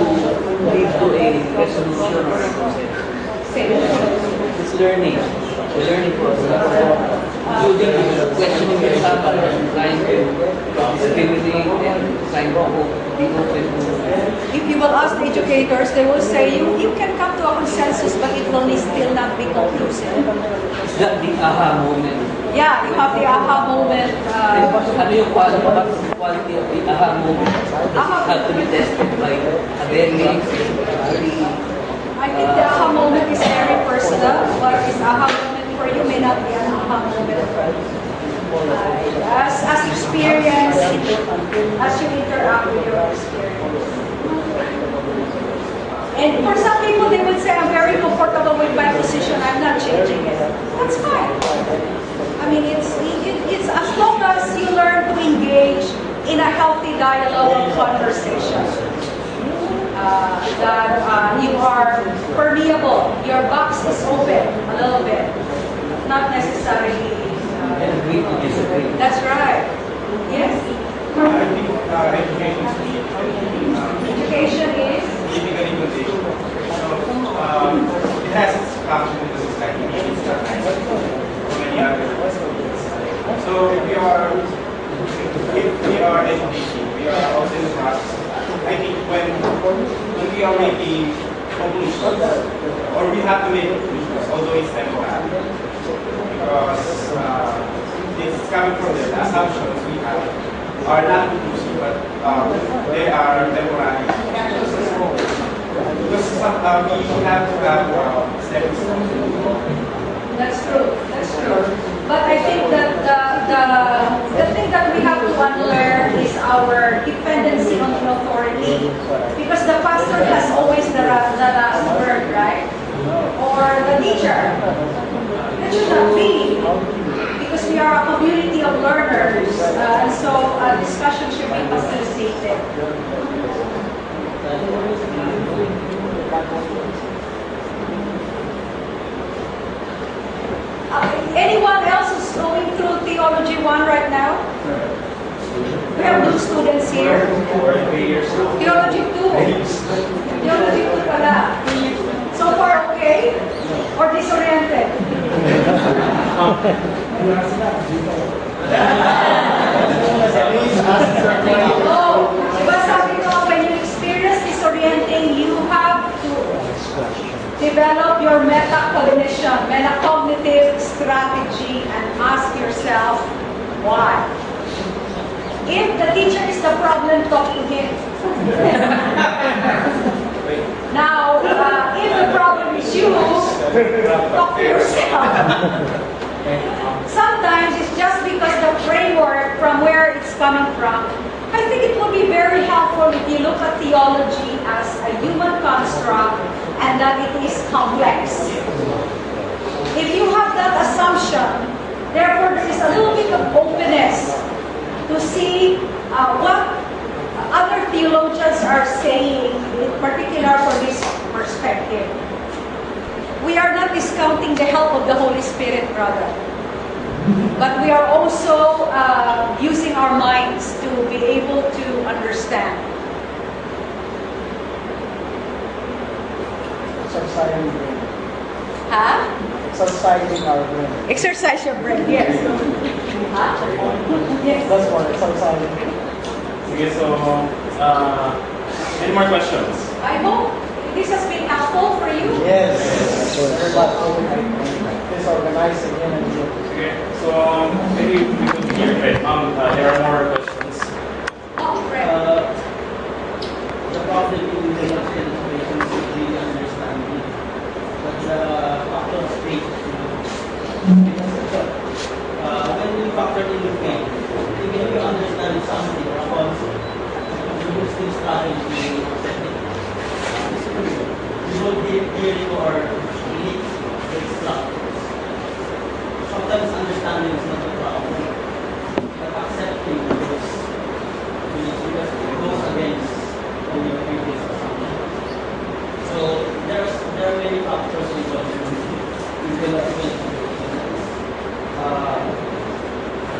lead to a resolution or a process? This learning, the learning process, including questioning yourself and trying to discriminate and trying to be open to. If you will ask the educators, they will say you can come to a consensus, but it will still not be conclusive. Is that the aha moment? Yeah, you have the aha moment. Ano yung quality of the aha moment? Does it have to be tested by a very I think the aha moment is very personal. What is aha moment for you may not be an aha moment. As experience, as you interact with your experience. And for some people, they would say, I'm very comfortable with my position, I'm not changing it. That's fine. I mean, it's as long as you learn to engage in a healthy dialogue and conversation. That you are permeable, your box is open a little bit, not necessarily. agree to disagree? That's right. Yes. I think education is key. Education is. Typically condition. So it has its function in the society. It's not nice for many other. So if we are educating, we are also in the process. I think when we are making conclusions, or we have to make conclusions, although it's temporary, because it's coming from the assumptions we have are not conclusive, but they are temporary. Because we have to have stepping stones. That's true. That's true. But I think that the thing that we have to unlearn is our dependency on the authority, because the pastor has always the last word, right? Or the teacher. That should not be, because we are a community of learners, and so a discussion should be facilitated. Anyone else is going through Theology 1 right now? We have good students here. Theology 2. Theology 2 pala. So far okay? Or disoriented? Oh, diba sabi ko, when you experience disorienting, you have to develop your metacognition, metacognitive strategy, and ask yourself, why? If the teacher is the problem, talk to him. Now, if the problem is you, talk to yourself. Sometimes it's just because the framework from where it's coming from. I think it would be very helpful if you look at theology as a human construct and that it is complex. If you have that assumption, therefore there is a little bit of openness to see what are saying, in particular for this perspective, we are not discounting the help of the Holy Spirit, brother. But we are also using our minds to be able to understand. Exercising brain. Huh? Exercising our brain. Exercise your brain, yes. Huh? Yes. That's what exercising. Okay, so, any more questions? I hope this has been helpful for you. Yes. Very much. Disorganized again and again. Okay, so maybe we could hear it. There are more questions. Oh, great. The problem in the education is really understanding. But the factor of faith, because when we factor in the faith, even if you understand something about the Muslim strategy, you will be hearing or read the structures. Sometimes understanding is not the problem, but accepting those because it goes against all your previous assumptions. So there are many factors which you can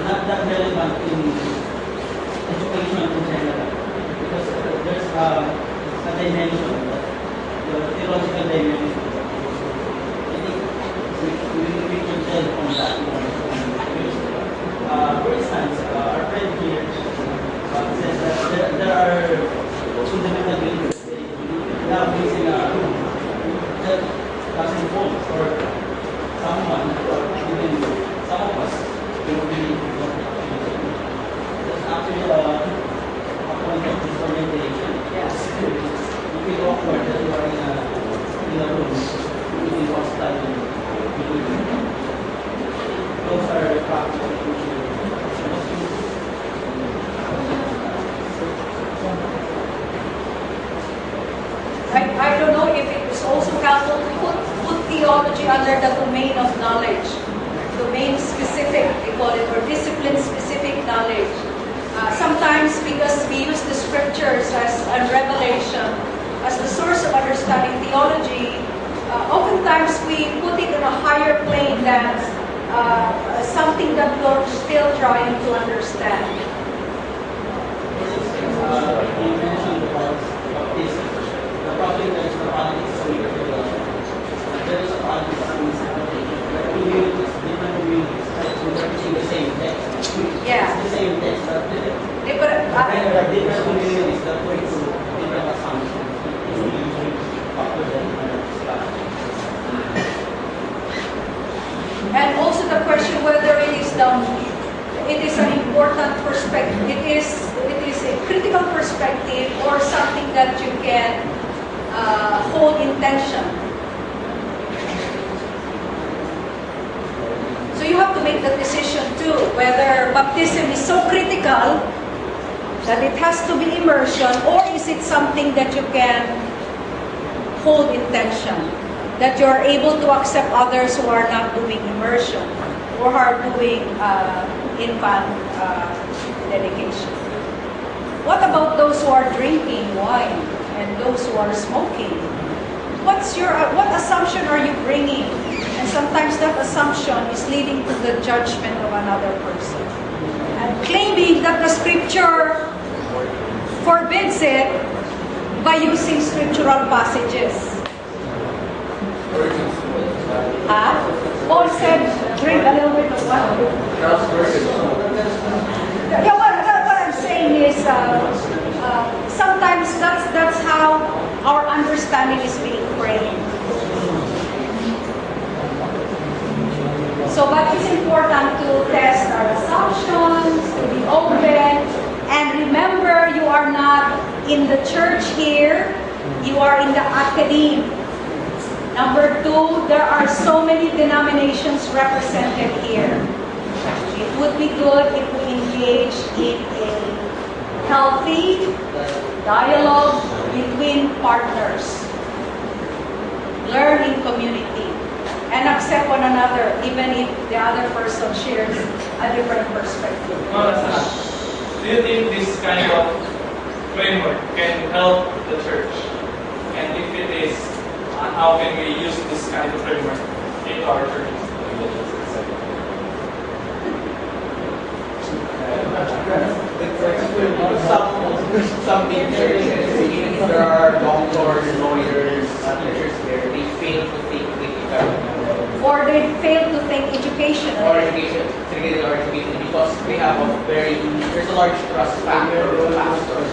not that relevant in education in general, because there's a dimension, the theological dimension. I think we can tell from that one. For instance, our friend here says that there are fundamental beliefs that using that doesn't hold for someone or even some of us who believe in God. That's actually a point of disorientation. Yes. You feel awkward that you are in a room, you feel hostile and those are factors which you must use. I don't know if it is also helpful to put theology under the domain of knowledge. Domain specific, they call it, or discipline specific knowledge. Sometimes because we use the scriptures as a revelation, as the source of understanding theology, oftentimes we put it on a higher plane than something that we're still trying to understand. You mentioned about baptism. The problem is the politics of revelation. There is a politics of interpretation. There are communities, different communities, interpreting the same text. Yeah. It's the same text, but there are different communities that point to different assumptions. It's usually factor that in our discussion. And also the question whether it is an important perspective, it is a critical perspective or something that you can hold in tension. So you have to make the decision too, whether baptism is so critical that it has to be immersion, or is it something that you can hold in tension, that you are able to accept others who are not doing immersion or are doing infant dedication. What about those who are drinking wine and those who are smoking? What assumption are you bringing? And sometimes that assumption is leading to the judgment of another person. And claiming that the scripture forbids it by using scriptural passages. Paul said, drink a little bit of water. Yeah, what I'm saying is, sometimes that's how our understanding is being framed. So, but it's important to test our assumptions, to be open, and remember, you are not in the church here, you are in the academe. Number two, there are so many denominations represented here. It would be good if we engage in a healthy dialogue between partners. Learn in community and accept one another, even if the other person shares a different perspective. Do you think this kind of framework can help the church? And if it is, how can we use this kind of framework in our churches? Some big churches, even if there are doctors, lawyers, teachers there, they fail to think critically. Or they fail to think education. Or education, segregated or education, because we have a there's a large trust factor with pastors.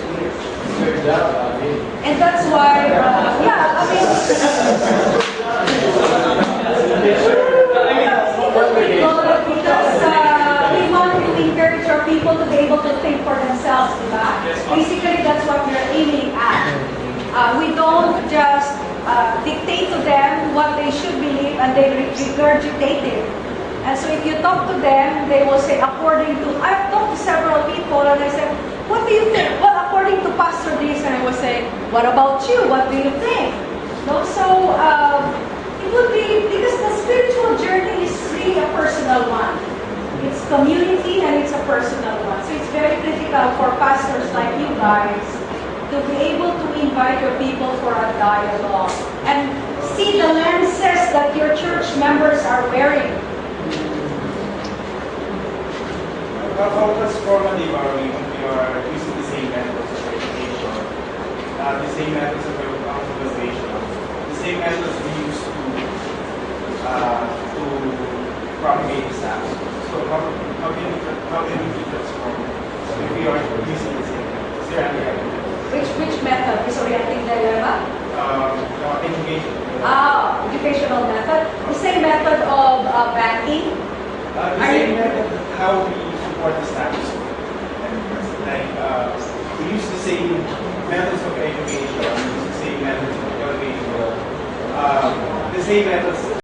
And that's why, yeah, I mean, because we want to encourage our people to be able to think for themselves, diba? Basically, that's what we're aiming at. We don't just dictate to them what they should believe and they regurgitate it. And so if you talk to them, they will say, according to, I've talked to several people and I said, what do you think? Well, according to Pastor this, and I was saying, what about you? What do you think? No, so it would be, because the spiritual journey is really a personal one. It's community and it's a personal one. So it's very critical for pastors like you guys to be able to invite your people for a dialogue and see the lenses that your church members are wearing. How transformative are we when we are using the same methods of education, the same methods of evaluation, the same methods we use to propagate the staff? So how can we be transformed if we are using the same methods? Is there any idea? Which method? Disorienting dilemma? Education. Educational method. The same method of banking. The same method how we support the staff. Like we use the same methods of education, we use the same methods of evaluation, the same methods